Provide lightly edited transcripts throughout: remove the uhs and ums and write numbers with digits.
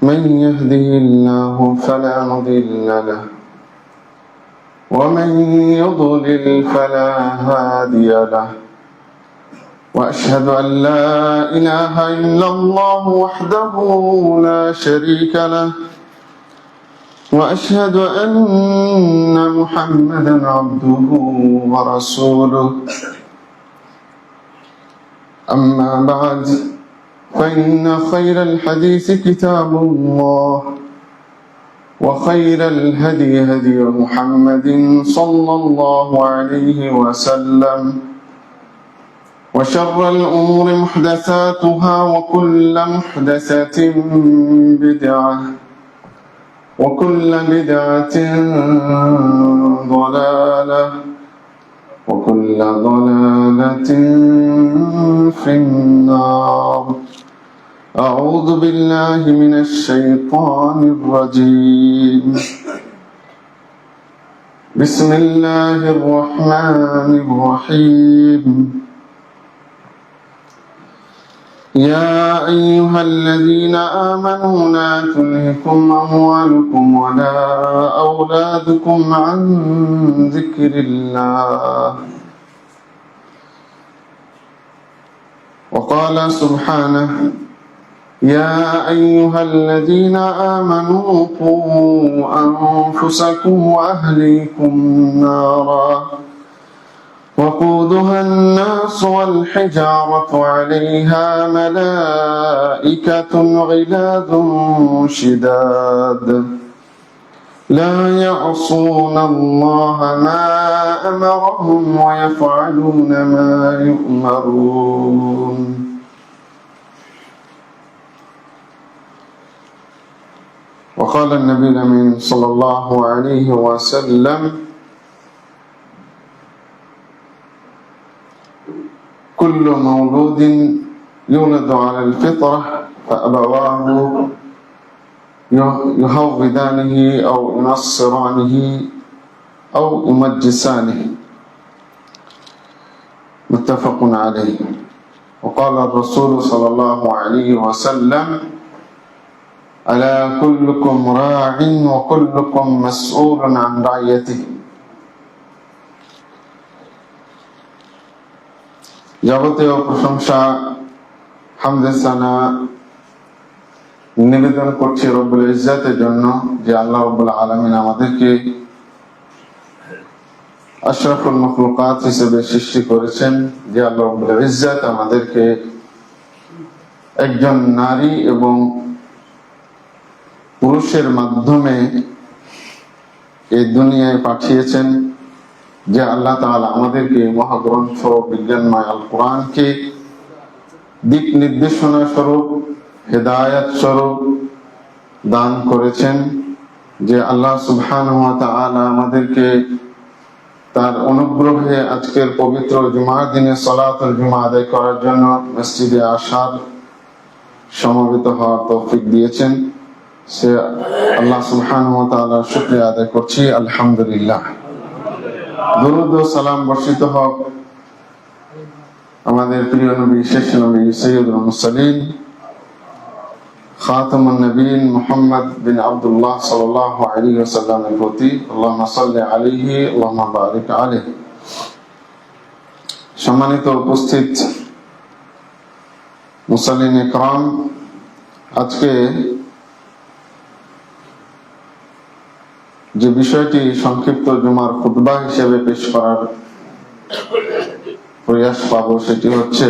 من يهده الله فلا مضل له ومن يضلل فلا هادي له وأشهد أن لا إله إلا الله وحده لا شريك له وأشهد أن محمدا عبده ورسوله أما بعد فإن خير الحديث كتاب الله وخير الهدي هدي محمد صلى الله عليه وسلم وشر الأمور محدثاتها وكل محدثة بدعة وكل بدعة ضلالة وكل ضلالة في النار. أعوذ بالله من الشيطان الرجيم. بسم الله الرحمن الرحيم. يا أيها الذين آمنوا لا تلهكم أموالكم ولا أولادكم عن ذكر الله. وقال سبحانه: يا أيها الذين آمنوا قوا أنفسكم وأهليكم نارا وقودها الناس والحجارة عليها ملائكة غلاظ شداد لا يعصون الله ما أمرهم ويفعلون ما يؤمرون. وقال النبي الأمين صلى الله عليه وسلم: كل مولود يولد على الفطرة فأبواه يهودانه أو ينصرانه أو يمجسانه. متفق عليه. وقال الرسول صلى الله عليه وسلم: ألا كلكم راع وكلكم مسؤول عن رعيته. যাবতীয় প্রশংসা হামদে সানা নিবেদন করছি রব্বুল ইজ্জাতের জন্য, যে আল্লাহ রব্বুল আলামিন আমাদেরকে আশরাফুল মাখলুকাত হিসেবে সৃষ্টি করেছেন, যে আল্লাহ রব্বুল ইজ্জাত আমাদেরকে একজন নারী এবং পুরুষের মাধ্যমে এই দুনিয়ায় পাঠিয়েছেন, যে আল্লাহ তাআলা আমাদেরকে মহাগ্রন্থ বিজ্ঞানময় আল কোরআনকে দিক নির্দেশনা স্বরূপ, হেদায়াত স্বরূপ দান করেছেন, যে আল্লাহ সুবহানাহু ওয়া তাআলা আমাদেরকে তার অনুগ্রহে আজকের পবিত্র জুমার দিনে সালাতুল জুমা আদায় করার জন্য মসজিদে আসার, সমবেত হওয়ার তৌফিক দিয়েছেন। সে আল্লাহ সুবহানাহু ওয়া তাআলার শুকরিয়া আদায় করছি, আলহামদুলিল্লাহ। দরুদ ও সালাম বর্ষিত হোক আমাদের প্রিয় নবী, শেষ নবী, সাইয়্যিদুল মুরসালিন, খাতামুন নবীন মুহাম্মদ বিন আব্দুল্লাহ সাল্লাল্লাহু আলাইহি ওয়াসাল্লামের প্রতি। আল্লাহুম্মা সাল্লি আলাইহি ওয়া বারিক আলাইহি। সম্মানিত উপস্থিত মুসাল্লিন ইকরাম, আজকে যে বিষয়টি সংক্ষিপ্ত জুমার খুতবা হিসেবে পেশ করার প্রয়াস পাবো, সেটি হচ্ছে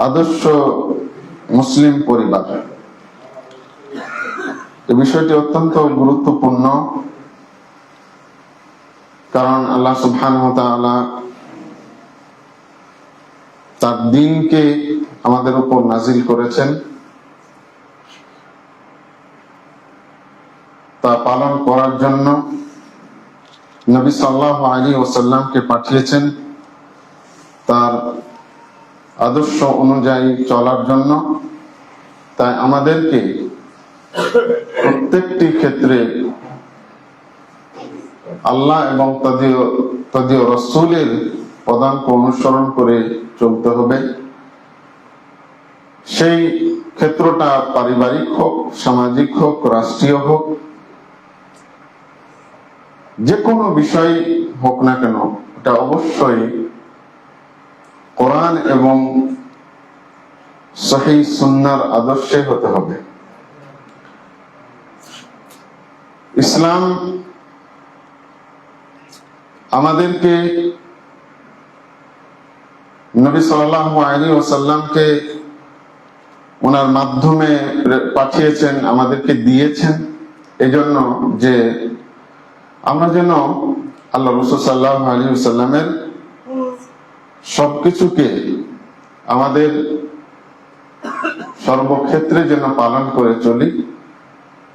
আদর্শ মুসলিম পরিবার। এই বিষয়টি অত্যন্ত গুরুত্বপূর্ণ, কারণ আল্লাহ সুবহানাহু ওয়া তাআলা তার দ্বীনকে আমাদের উপর নাজিল করেছেন, তা পালন করার জন্য নবী সাল্লাল্লাহু আলাইহি ওয়াসাল্লামকে পাঠিয়েছেন, তার আদর্শ অনুযায়ী চলার জন্য। তাই আমাদেরকে প্রত্যেকটি ক্ষেত্রে আল্লাহ এবং তদীয় রাসূলের পদাঙ্ক অনুসরণ করে চলতে হবে। সেই ক্ষেত্রটা পারিবারিক হোক, সামাজিক হোক, রাষ্ট্রীয় হোক, যে কোনো বিষয় হোক না কেন, এটা অবশ্যই কোরআন এবং সহিহ সুন্নাহর আদর্শে হতে হবে। ইসলাম আমাদেরকে নবী সাল্লাল্লাহু আলাইহি ওয়াসাল্লামকে ওনার মাধ্যমে পাঠিয়েছেন, আমাদেরকে দিয়েছেন এজন্য যে আমরা যেন আল্লাহ রাসূল সাল্লাল্লাহু আলাইহি ওয়াসাল্লামের সবকিছুকে আমাদের সর্বক্ষেত্রে যেন পালন করে চলি,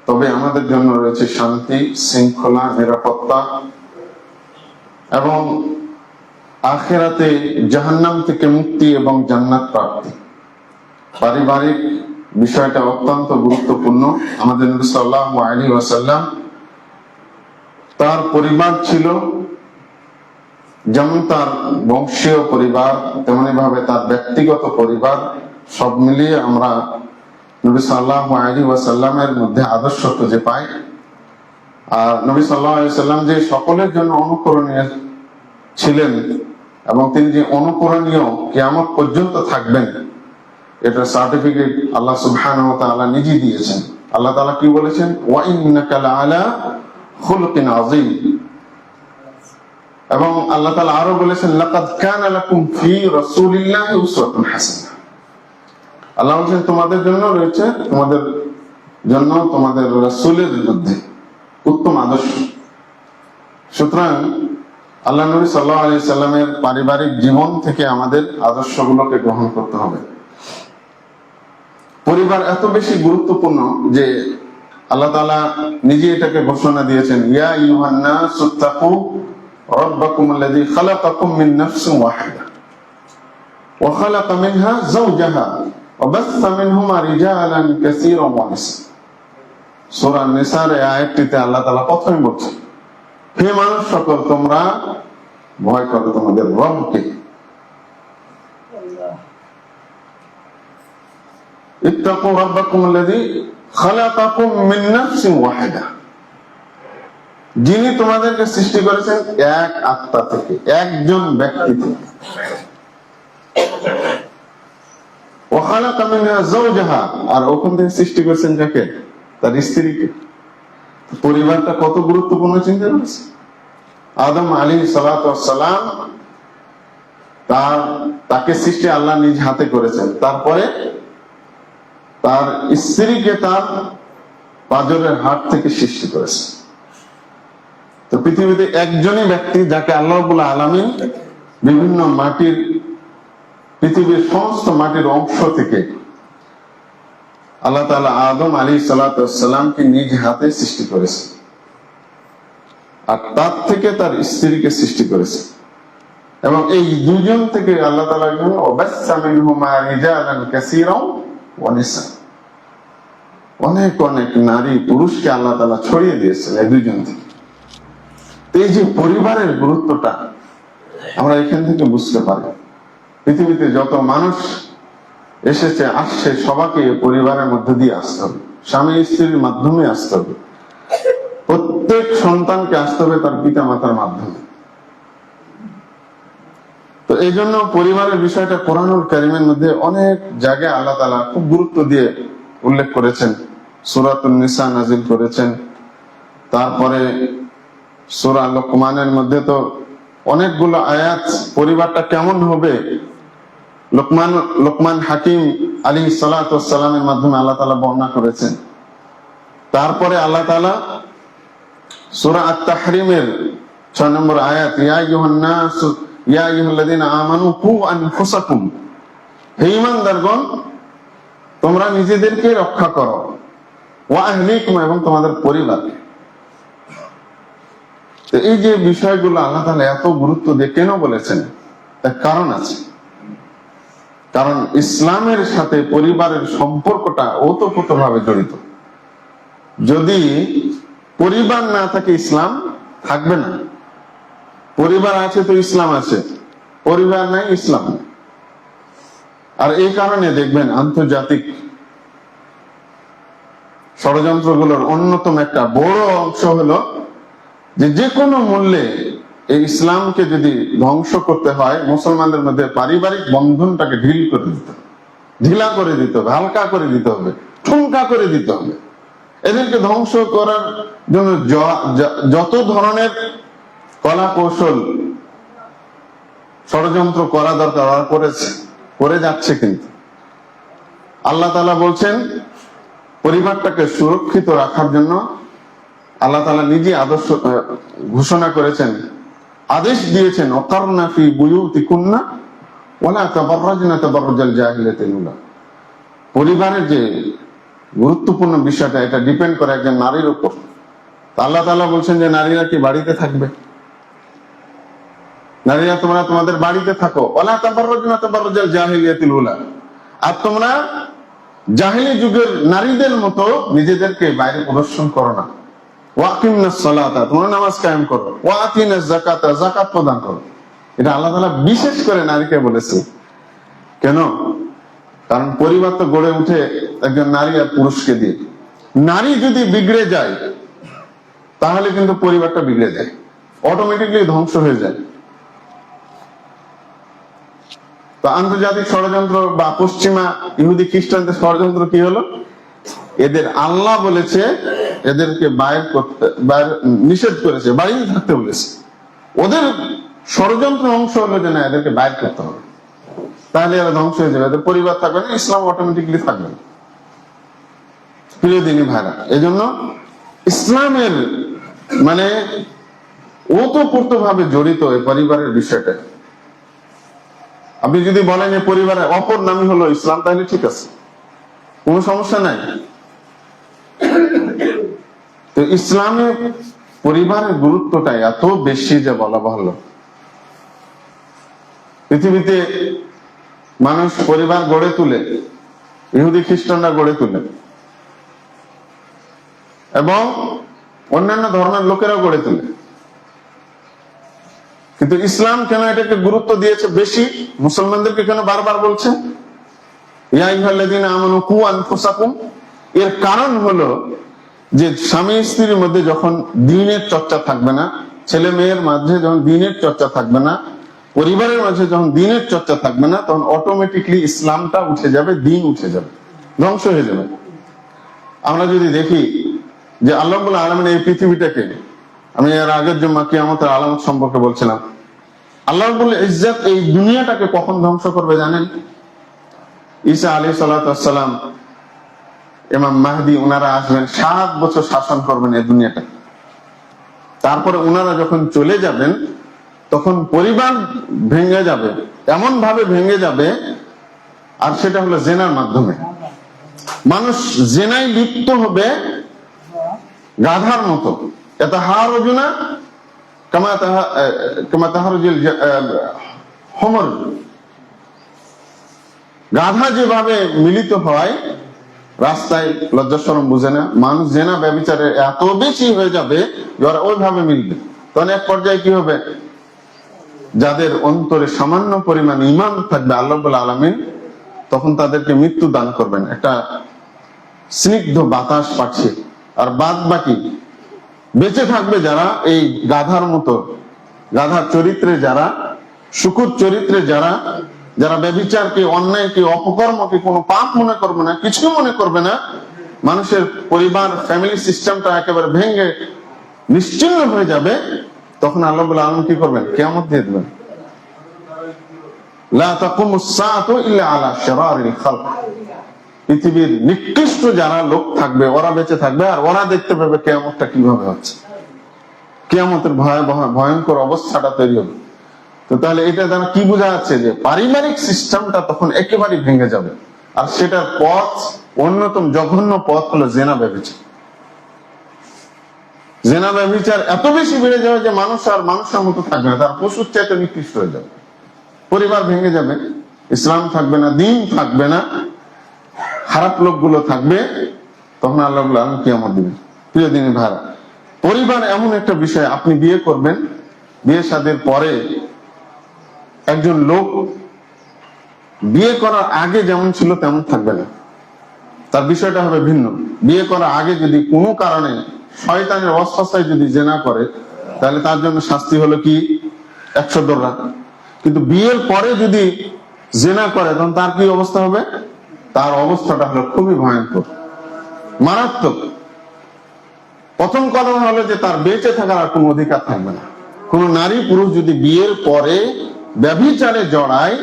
তবে আমাদের জন্য রয়েছে শান্তি, শৃঙ্খলা, নিরাপত্তা এবং আখিরাতে জাহান্নাম থেকে মুক্তি এবং জান্নাত প্রাপ্তি। পারিবারিক বিষয়টা অত্যন্ত গুরুত্বপূর্ণ। আমাদের নবী সাল্লাল্লাহু আলাইহি ওয়াসাল্লাম তার পরিবার ছিল, যেমন তার বংশীয় পরিবার, তেমনি ভাবে তার ব্যক্তিগত পরিবার, সব মিলিয়ে আমরা নবী সাল্লাল্লাহু আলাইহি ওয়াসাল্লামের মধ্যে আদর্শ খুঁজে পাই। আর নবী সাল্লাল্লাহু আলাইহি ওয়াসাল্লাম যে সকলের জন্য অনুকরণীয় ছিলেন এবং তিনি যে অনুকরণীয় কিয়ামত পর্যন্ত থাকবেন, এটা সার্টিফিকেট আল্লাহ সুবহানাহু ওয়া তাআলা নিজেই দিয়েছেন। আল্লাহ তাআলা কি বলেছেন? ওয়া ইন্নাকা লাআলা খুলুকিন আযীম। এবং আল্লাহ তাআলা আরো বলেছেন, লাকাদ কানা লাকুম ফি রাসূলিল্লাহি উসওয়াতুন হাসানাহ। আল্লাহ বলেছেন তোমাদের জন্য রয়েছে, তোমাদের রাসূলের মধ্যে উত্তম আদর্শ। সুতরাং আল্লাহ নবী সাল্লাল্লাহু আলাইহি সাল্লামের পারিবারিক জীবন থেকে আমাদের আদর্শগুলোকে গ্রহণ করতে হবে। পরিবার এত বেশি গুরুত্বপূর্ণ যে আল্লাহ তাআলা নিজে এটাকে ঘোষণা দিয়েছেন, ইয়া আইয়ুহান নাসু তাকু রাব্বাকুমুল্লাযী খালাকাকুম মিন নাফসিন ওয়াহিদা ওয়া খালাকা মিনহা যাওজাহা ওয়া বাসসা মিনহুমা রিজালান কাসীরান ওয়া নিসা। সূরা নিসার এই আয়াতটিতে আল্লাহ তাআলা প্রথমে বলছেন, হে মানুষ সকল, তোমরা ভয় করো তোমাদের রবকে। ইত্তাকু রাব্বাকুমুল্লাযী খালাকাকুম মিন নাফসিন ওয়াহিদা, যিনি তোমাদেরকে সৃষ্টি করেছেন এক আত্মা থেকে, একজন ব্যক্তি থেকে। ওয়া খালাকা মিনহা যাওজাহা, আর ওখান থেকে সৃষ্টি করেছেন যাকে? তার স্ত্রীকে। পরিবারটা কত গুরুত্বপূর্ণ চিন্তা করেছে। আদম আলাইহিস সালাতু ওয়াস সালাম, তাকে সৃষ্টি আল্লাহ নিজ হাতে করেছেন। তারপরে তার স্ত্রীকে তার পাঁজরের হাড় থেকে সৃষ্টি করেছে। তো পৃথিবীতে একজনই ব্যক্তি যাকে আল্লাহ রাব্বুল আলামিন বিভিন্ন মাটির, পৃথিবীর সমস্ত মাটির অংশ থেকে আল্লাহ তাআলা আদম আলাইহিস সালাতু ওয়াস সালামকে নিজ হাতে সৃষ্টি করেছে, আর তার থেকে তার স্ত্রীকে সৃষ্টি করেছে। এবং এই দুজন থেকে আল্লাহ তাআলা ওয়াবাসসা মিনহুমা রিজালান কাসীরান ওয়া নিসা, অনেক অনেক নারী পুরুষকে আল্লাহ তাআলা ছড়িয়ে দিয়েছেন এই দুজন থেকে। এই যে পরিবারের গুরুত্বটা আমরা এখান থেকে বুঝতে পারি। পৃথিবীতে যত মানুষ এসেছে, আসছে, সবাইকে পরিবারের মধ্যে দিয়ে আসতে হবে, স্বামী স্ত্রীর মাধ্যমে আসতে হবে। প্রত্যেক সন্তানকে আসতে হবে তার পিতা মাতার মাধ্যমে। তো এই জন্য পরিবারের বিষয়টা কোরআনুল কারীমের মধ্যে অনেক জায়গায় আল্লাহ তাআলা খুব গুরুত্ব দিয়ে উল্লেখ করেছেন। সূরাতুন নিসা নাযিল করেছেন, তারপরে সূরা লোকমানের মধ্যে তো অনেকগুলো আয়াত পরিবারটা কেমন হবে লোকমান হাকিম আলাইহিস সালাতু ওয়াস সালামের মাধ্যমে আল্লাহ তাআলা বর্ণনা করেছেন। তারপরে আল্লাহ তাআলা সূরা আত-তাহরিমের 6 নম্বর আয়াত, ইয়া আইয়ুহান নাস ইয়া আইয়ুহাল্লাযীনা আমানু কু আনফুসাকুম, হে ঈমানদারগণ তোমরা নিজেদেরকে রক্ষা করো, ওয়া আহলিকুম, এবং তোমাদের পরিবারকে। তো এই যে বিষয়গুলো আল্লাহ তাআলা এত গুরুত্ব দিয়ে কেন বলেছেন, তার কারণ আছে। কারণ ইসলামের সাথে পরিবারের সম্পর্কটা ওতপ্রোতভাবে জড়িত। যদি পরিবার না থাকে, ইসলাম থাকবে না। পরিবার আছে তো ইসলাম আছে, পরিবার নাই ইসলাম। আর এই কারণে দেখবেন আন্তর্জাতিক ষড়যন্ত্রগুলোর অন্যতম একটা বড় অংশ হলো যে কোনো মূল্যে এই ইসলামকে যদি ধ্বংস করতে হয়, মুসলমানদের মধ্যে পারিবারিক বন্ধনটাকে ঢিলা করে দিতে হবে, হালকা করে দিতে হবে, ঠুনকা করে দিতে হবে। এদেরকে ধ্বংস করার জন্য যত ধরনের কলা কৌশল ষড়যন্ত্র করা দরকার ওরা করে যাচ্ছে। কিন্তু আল্লাহ তাআলা বলছেন পরিবারটাকে সুরক্ষিত রাখার জন্য আল্লাহ তাআলা নিজে আদর্শ ঘোষণা করেছেন, আদেশ দিয়েছেন, ওয়াকারনা ফি বুয়ুতিকুন্না ওয়ালা তাবাররাজনা তাবাররুজাল জাহিলিয়াতিল উলা। পরিবারের যে গুরুত্বপূর্ণ বিষয়টা, এটা ডিপেন্ড করে একজন নারীর উপর। আল্লাহ তাআলা বলছেন যে নারীরা কি বাড়িতে থাকবে? নারীরা তোমরা তোমাদের বাড়িতে থাকো, ওয়ালা তাবাররাজনা তাবাররুজাল জাহিলিয়াতিল উলা। আর তোমরা জাহিলি যুগের নারীদের মতো নিজেদেরকে বাইরে প্রদর্শন করো না। ওয়াকিমনাস সালাতা, তোমরা নামাজ কায়েম করো, ওয়াতিনাজ যাকাতা, যাকাত প্রদান করো। এটা আল্লাহ তাআলা বিশেষ করে নারীকে বলেছে। কেন? কারণ পরিবার তো গড়ে উঠে একজন নারী আর পুরুষকে দিয়ে। নারী যদি বিগড়ে যায় তাহলে কিন্তু পরিবারটা বিগড়ে যায়, অটোমেটিকলি ধ্বংস হয়ে যায়। তো আন্তর্জাতিক ষড়যন্ত্র বা পশ্চিমা ইহুদি খ্রিস্টানদের ষড়যন্ত্র কি হলো? এদের আল্লাহ বলেছে এদেরকে বাইরে নিষেধ করেছে, বাড়িতে থাকতে বলেছে। ওদের ষড়যন্ত্র অংশ হলো যে না, এদেরকে বাইর করতে হবে, তাহলে এরা ধ্বংস হয়ে যাবে, এদের পরিবার থাকবে না, ইসলাম অটোমেটিকলি থাকবে না। প্রিয় দিনী ভাইরা, এজন্য ইসলামের মানে ওতপ্রোতভাবে জড়িত এই পরিবারের বিষয়টা। আপনি যদি বলেন যে পরিবারের অপর নামই হলো ইসলাম, তাহলে ঠিক আছে, কোনো সমস্যা নাই। তো ইসলামে পরিবারের গুরুত্বটা এত বেশি যে বলা ভালো। পৃথিবীতে মানুষ পরিবার গড়ে তুলে, ইহুদি খ্রিস্টানরা গড়ে তুলে, এবং অন্যান্য ধর্মের লোকেরাও গড়ে তোলে। কিন্তু ইসলাম কেন এটাকে গুরুত্ব দিয়েছে বেশি? মুসলমানদেরকে কেন বারবার বলছে ইয়া আইয়ুহাল্লাযীনা আমানু কু আনফুসাকুম? এর কারণ হলো যে স্বামী স্ত্রীর মধ্যে যখন দ্বীনের চর্চা থাকবে না, ছেলে মেয়ের মাঝে যখন দ্বীনের চর্চা থাকবে না, পরিবারের মাঝে যখন দ্বীনের চর্চা থাকবে না, তখন অটোমেটিকলি ইসলামটা উঠে যাবে, দ্বীন উঠে যাবে, ধ্বংস হয়ে যাবে। আমরা যদি দেখি যে আল্লাহ রাব্বুল আলামিন এই পৃথিবীটাকে, আমি এর আগের জুম্মা কিয়ামতের আলামত সম্পর্কে বলছিলাম, আল্লাহ রাব্বুল ইজ্জত এই দুনিয়াটাকে কখন ধ্বংস করবে জানেন? ঈসা আলাইহিস সালাতু ওয়াস সালাম, ইমাম মাহদি, ওনারা আসবেন, 7 বছর শাসন করবেন এই দুনিয়াটা। তারপরে ওনারা যখন চলে যাবেন তখন পরিবার ভেঙে যাবে, এমন ভাবে ভেঙে যাবে, আর সেটা হলো জেনার মাধ্যমে। মানুষ জেনায় লিপ্ত হবে গাধার মতো। ইয়াতাহারাজুনা কামা তাহারুজুল হুমর। গাধা যেভাবে মিলিত হয় রাস্তায়, লজ্জা শরম বুঝে না, মানুষ জেনা ব্যভিচারে এত বেশি হয়ে যাবে যে ওরা ওইভাবে মিলবে। তখন এক পর্যায়ে কি হবে? যাদের অন্তরে সামান্য পরিমাণ ঈমান থাকবে আল্লাহ রাব্বুল আলামিন তখন তাদেরকে মৃত্যু দান করবেন, একটা স্নিগ্ধ বাতাস পাঠিয়ে। আর বাদ বাকি বেঁচে থাকবে যারা এই গাধার মতো, গাধার চরিত্রে যারা, শুকুর চরিত্রে যারা, যারা ব্যভিচারকে, অন্যায়কে, অপকর্মকে কোনো পাপ মনে করবে না, কিছু মনে করবে না, মানুষের পরিবার, ফ্যামিলি সিস্টেমটা একেবারে ভেঙে নিশ্চিহ্ন হয়ে যাবে, তখন আল্লাহ রাব্বুল আলামিন কি করবেন? কিয়ামত দিয়ে দেবেন। লা তাকুমুস সাআতু ইল্লা আলা শিরারিল খালক। পৃথিবীর নিকৃষ্ট যারা লোক থাকবে ওরা বেঁচে থাকবে, আর ওরা দেখতে পাবে কিয়ামতটা কিভাবে হচ্ছে, কিয়ামতের ভয়ঙ্কর অবস্থাটা তৈরি হবে। তো তাহলে এটা দ্বারা কি বোঝা যাচ্ছে? যে পারিবারিক সিস্টেমটা তখন একেবারে ভেঙে যাবে, আর সেটার পথ, অন্যতম জঘন্য পথ হলো জেনা ব্যভিচার। জেনা ব্যভিচার এত বেশি বেড়ে যাবে যে মানুষ আর মানুষের মতো থাকবে না, তার পশুর চাইতে নিকৃষ্ট হয়ে যাবে, পরিবার ভেঙে যাবে, ইসলাম থাকবে না, দ্বীন থাকবে না, খারাপ লোকগুলো থাকবে, তখন আল্লাহ রাব্বুল আলামিন কিয়ামত দিবেন। প্রিয় দিনী ভাইরা, পরিবার এমন একটা বিষয়, আপনি বিয়ে করবেন, বিয়ে শাদীর পরে একজন লোক বিয়ে করার আগে যেমন ছিল তেমন থাকবে না, তার বিষয়টা হবে ভিন্ন। বিয়ে করার আগে যদি কোনো কারণে শয়তানের ওয়াসওয়াসায় যদি জেনা করে, তাহলে তার জন্য শাস্তি হলো কি 100 দররা। কিন্তু বিয়ের পরে যদি জেনা করে, তখন তার কি অবস্থা হবে? তার অবস্থাটা হলো খুবই ভয়ঙ্কর, মারাত্মক। প্রথম কথা হলো যে তার বেঁচে থাকার আর কোনো অধিকার থাকবে না। কোন নারী পুরুষ যদি বিয়ের পরে ব্যভিচারে জড়ায়,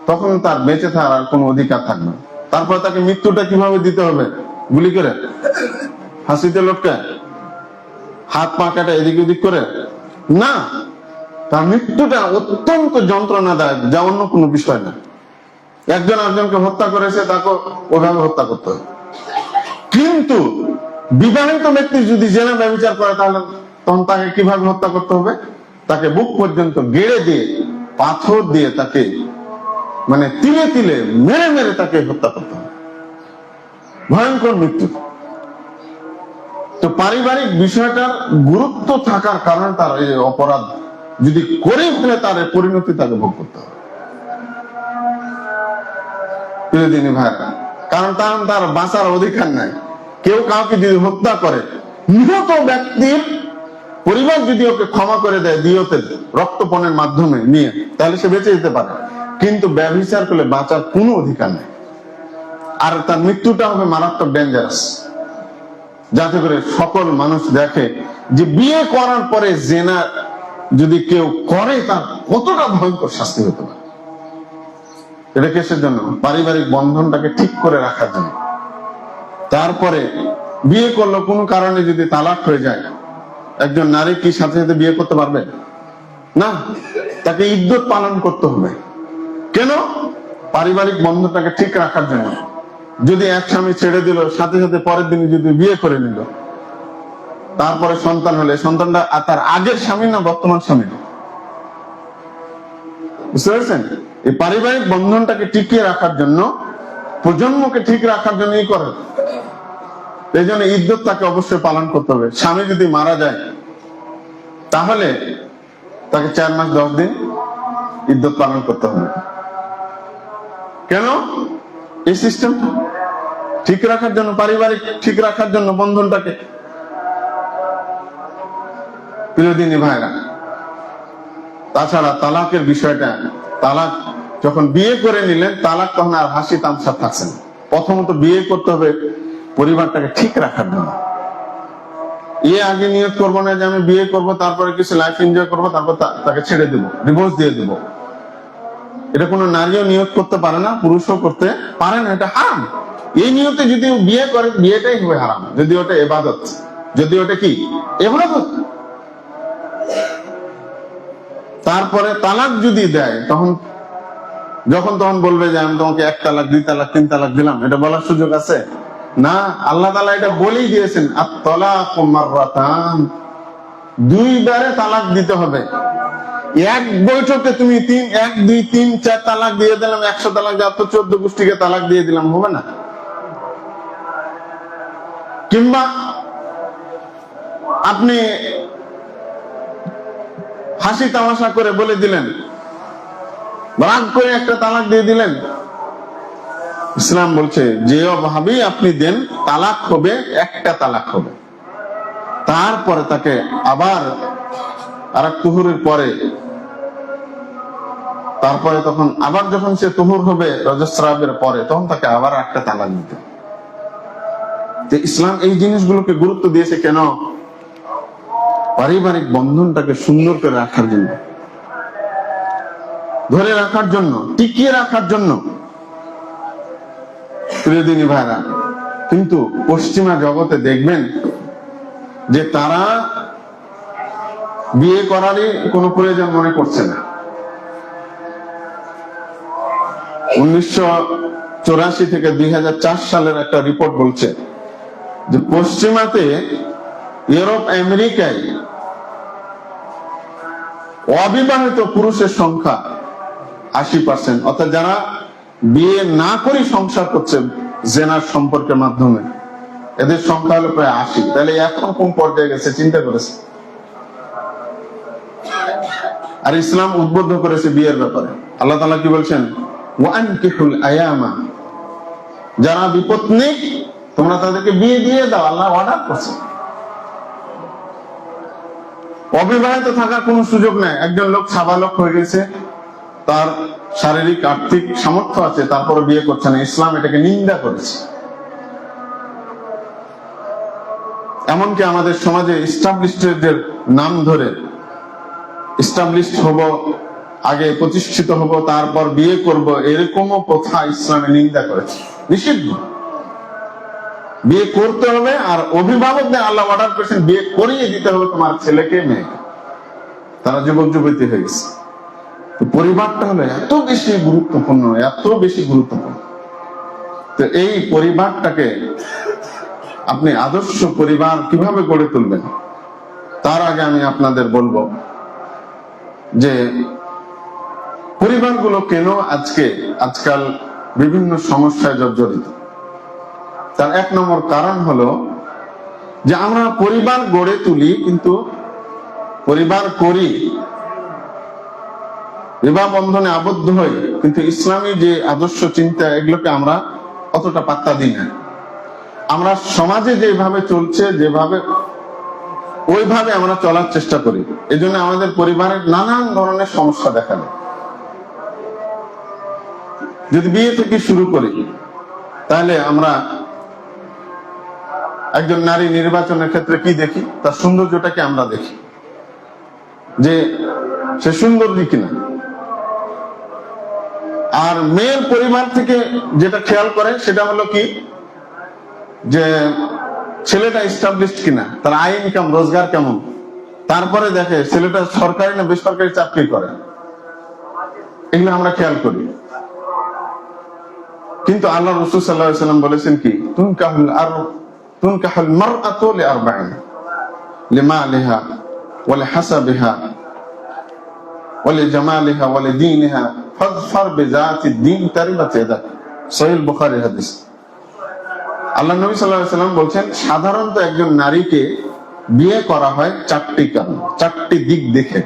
তখন তার বেঁচে থাকার আর কোনো অধিকার থাকবে না। তারপর তাকে মৃত্যুটা কিভাবে দিতে হবে? গুলি করে, হাসিতে লটকে, হাত পা কাটা এদিক ওদিক করে না, তার মৃত্যুটা অত্যন্ত যন্ত্রণাদায়ক, যা অন্য কোনো বিষয় না। একজন আরেকজনকে হত্যা করেছে, তাকে ওইভাবে হত্যা করতে হবে। কিন্তু বিবাহিত ব্যক্তি যদি জেনা ব্যভিচার করে, তাহলে তখন তাকে কিভাবে হত্যা করতে হবে? তাকে বুক পর্যন্ত গেড়ে দিয়ে, পাথর দিয়ে তাকে মানে তিলে তিলে মেরে মেরে তাকে হত্যা করতে হবে, ভয়ঙ্কর মৃত্যু। তো পারিবারিক বিষয়টার গুরুত্ব থাকার কারণে তার এই অপরাধ যদি করে ফেলে, তার পরিণতি তাকে ভোগ করতে হবে। ভাইরা, কারণ তার বাঁচার অধিকার নাই। কেউ কাউকে যদি হত্যা করে, নিহত ব্যক্তির পরিবার যদি ওকে ক্ষমা করে দেয় দিয়তে, রক্তপণের মাধ্যমে নিয়ে, তাহলে সে বেঁচে যেতে পারে। কিন্তু ব্যভিচার করলে বাঁচার কোনো অধিকার নেই। আর তার মৃত্যুটা হবে মারাত্মক ডেঞ্জারাস, যাতে করে সকল মানুষ দেখে যে বিয়ে করার পরে জেনা যদি কেউ করে, তার কতটা ভয়ঙ্কর শাস্তি হতে পারে। এটা কিসের জন্য? পারিবারিক বন্ধনটাকে ঠিক করে রাখার জন্য। তারপরে বিয়ে করলো, কোনো কারণে যদি তালাক হয়ে যায়, একজন নারী কি সাথে সাথে বিয়ে করতে পারবে না? তাকে ইদ্যত পালন করতে হবে। কেন? পারিবারিক বন্ধনটাকে ঠিক রাখার জন্য। যদি এক স্বামী ছেড়ে দিল, সাথে সাথে পরের দিন যদি বিয়ে করে নিল, তারপরে সন্তান হলে সন্তানটা তার আগের স্বামী না বর্তমান স্বামী? বুঝতে পেরেছেন? এই পারিবারিক বন্ধনটাকে টিকিয়ে রাখার জন্য, প্রজন্মকে ঠিক রাখার জন্য করে। এই জন্য ইদ্যত তাকে অবশ্যই পালন করতে হবে। স্বামী যদি মারা যায়, তাহলে তাকে 4 মাস 10 দিন ইদ্যত পালন করতে হবে। কেন? এই সিস্টেম ঠিক রাখার জন্য, পারিবারিক ঠিক রাখার জন্য, বন্ধনটাকে। প্রিয়দিনী ভাইরা, তাছাড়া তালাকের বিষয়টা, তালাক যখন বিয়ে করে নিলেন, তালাক তখন আর হাসি তামসা থাকছে না। প্রথমত বিয়ে করতে হবে পরিবারটাকে ঠিক রাখার জন্য। আগে নিয়ত করবো না যে আমি বিয়ে করব, তারপরে কিছু লাইফ এনজয় করবো, তারপর তাকে ছেড়ে দেবো, ডিভোর্স দিয়ে দেবো। এটা কোনো নারীও নিয়ত করতে পারে না, পুরুষও করতে পারে না, এটা হারাম। এই নিয়তে যদি বিয়ে করে, বিয়েটাই হবে হারাম, যদি ওটা ইবাদত, যদি ওটা কি ইবাদত। তারপরে তালাক যদি দেয়, যখন তখন বলবে যে আমি তোমাকে 1 তালাক 2 তালাক 3 তালাক দিলাম, এটা বলার সুযোগ আছে না। আল্লাহ তাআলা এটা বলেই দিয়েছেন, আত-তালাকু মাররাতান, 2 বারে তালাক দিতে হবে। এক বৈঠকে তুমি 1 2 3 4 তালাক দিয়ে দিলাম, 100 তালাক যা তো 14 গোষ্ঠীকে তালাক দিয়ে দিলাম, হবে না। কিংবা আপনি হাসি তামাশা করে বলে দিলেন, রাগ করে একটা তালাক দিয়ে দিলেন। ইসলাম বলছে যে ভাবেই আপনি দেন, তালাক হবে, একটা তালাক হবে। তারপরে তাকে আবার আরেক তুহুরের পরে, তারপরে তখন আবার যখন সে তুহুর হবে রজস্রাবের পরে, তখন তাকে আবার একটা তালাক দিতে। ইসলাম এই জিনিসগুলোকে গুরুত্ব দিয়েছে কেন? পারিবারিক বন্ধনটাকে সুন্দর করে রাখার জন্য, ধরে রাখার জন্য, টিকিয়ে রাখার জন্য। প্রিয়দিনী ভাইরা, কিন্তু পশ্চিমা জগতে দেখবেন যে তারা বিয়ে করারই কোনো প্রয়োজন মনে করছে না। 1984 থেকে 2004 সালের একটা রিপোর্ট বলছে যে পশ্চিমাতে, ইউরোপ আমেরিকায় অবিবাহিত পুরুষের সংখ্যা 80%, অর্থাৎ যারা বিয়ে না করে সংসার করছে জেনার সম্পর্কের মাধ্যমে, এদের সংখ্যা হলো প্রায় 80। তাহলে এখন কোন পর্যায়ে গেছে চিন্তা করেছে? আর ইসলাম উদ্বুদ্ধ করেছে বিয়ের ব্যাপারে। আল্লাহ তাআলা কি বলছেন? ওয়া আনকিহুল আয়ামা, যারা বিপত্নিক তোমরা তাদেরকে বিয়ে দিয়ে দাও, আল্লাহ অর্ডার করছে। অবিবাহিত থাকার কোনো সুযোগ নাই। একজন লোক সাবালক হয়ে গেছে, তার শারীরিক আর্থিক সামর্থ্য আছে, তারপরে বিয়ে করছে না, ইসলাম এটাকে নিন্দা করেছে। এমনকি আমাদের সমাজে ইস্টাবলিশডদের নাম ধরে ইস্টাবলিশড হব, আগে প্রতিষ্ঠিত হব, তারপর বিয়ে করব, এরকমও কথা ইসলামে নিন্দা করেছে, নিষিদ্ধ। বিয়ে করতে হবে, আর অভিভাবকদের আল্লাহ অর্ডার করেছেন বিয়ে করিয়ে দিতে হবে তোমার ছেলেকে মেয়েকে। তারা যুবক যুবতী হয়ে গেছে। পরিবারটা হলো এত বেশি গুরুত্বপূর্ণ, এত বেশি গুরুত্বপূর্ণ। তো এই পরিবারটাকে আপনি আদর্শ পরিবার কিভাবে গড়ে তুলবেন, তার আগে আমি আপনাদের বলবো যে পরিবারগুলো কেন আজকাল বিভিন্ন সমস্যায় জর্জরিত। তার এক নম্বর কারণ হলো যে আমরা পরিবার গড়ে তুলি, কিন্তু পরিবার করি, বিবাহ বন্ধনে আবদ্ধ হই, কিন্তু ইসলামী যে আদর্শ চিন্তা এগুলোকে আমরা অতটা পাত্তা দিই না। আমরা সমাজে যেভাবে চলছে, যেভাবে ওইভাবে আমরা চলার চেষ্টা করি। এই জন্য আমাদের পরিবারের নানান ধরনের সমস্যা দেখা দেয়। যদি বিয়ে থেকে শুরু করি, তাহলে আমরা একজন নারী নির্বাচনের ক্ষেত্রে কি দেখি, তার সৌন্দর্যটাকে আমরা দেখি যে সে সুন্দরী কিনা। আর মেয়ের পরিবার থেকে যেটা খেয়াল করে সেটা হলো কি, যে ছেলেটা এস্টাবলিশড কিনা, তার আয় ইনকাম রোজগার কেমন, তারপরে দেখে ছেলেটা সরকারি না বেসরকারি চাকরি করে, এগুলো আমরা খেয়াল করি। কিন্তু আল্লাহ রাসূল সাল্লাল্লাহু আলাইহি ওয়াসাল্লাম বলেছেন কি, তুনকাহুল মারআতু লিআরবাইন, লিমালিহা ওয়া লিহাসাবিহা ওয়া লিজামালিহা ওয়া লিদীনিহা ফাযফার বিযাতিদ দ্বীন তারিবাত ইয়াদাক। সহিহ বুখারী হাদিস। আল্লাহ নবী সাল্লাল্লাহু আলাইহি ওয়াসাল্লাম বলছেন, সাধারণত একজন নারীকে বিয়ে করা হয় চারটি কারণ, চারটি দিক দেখে।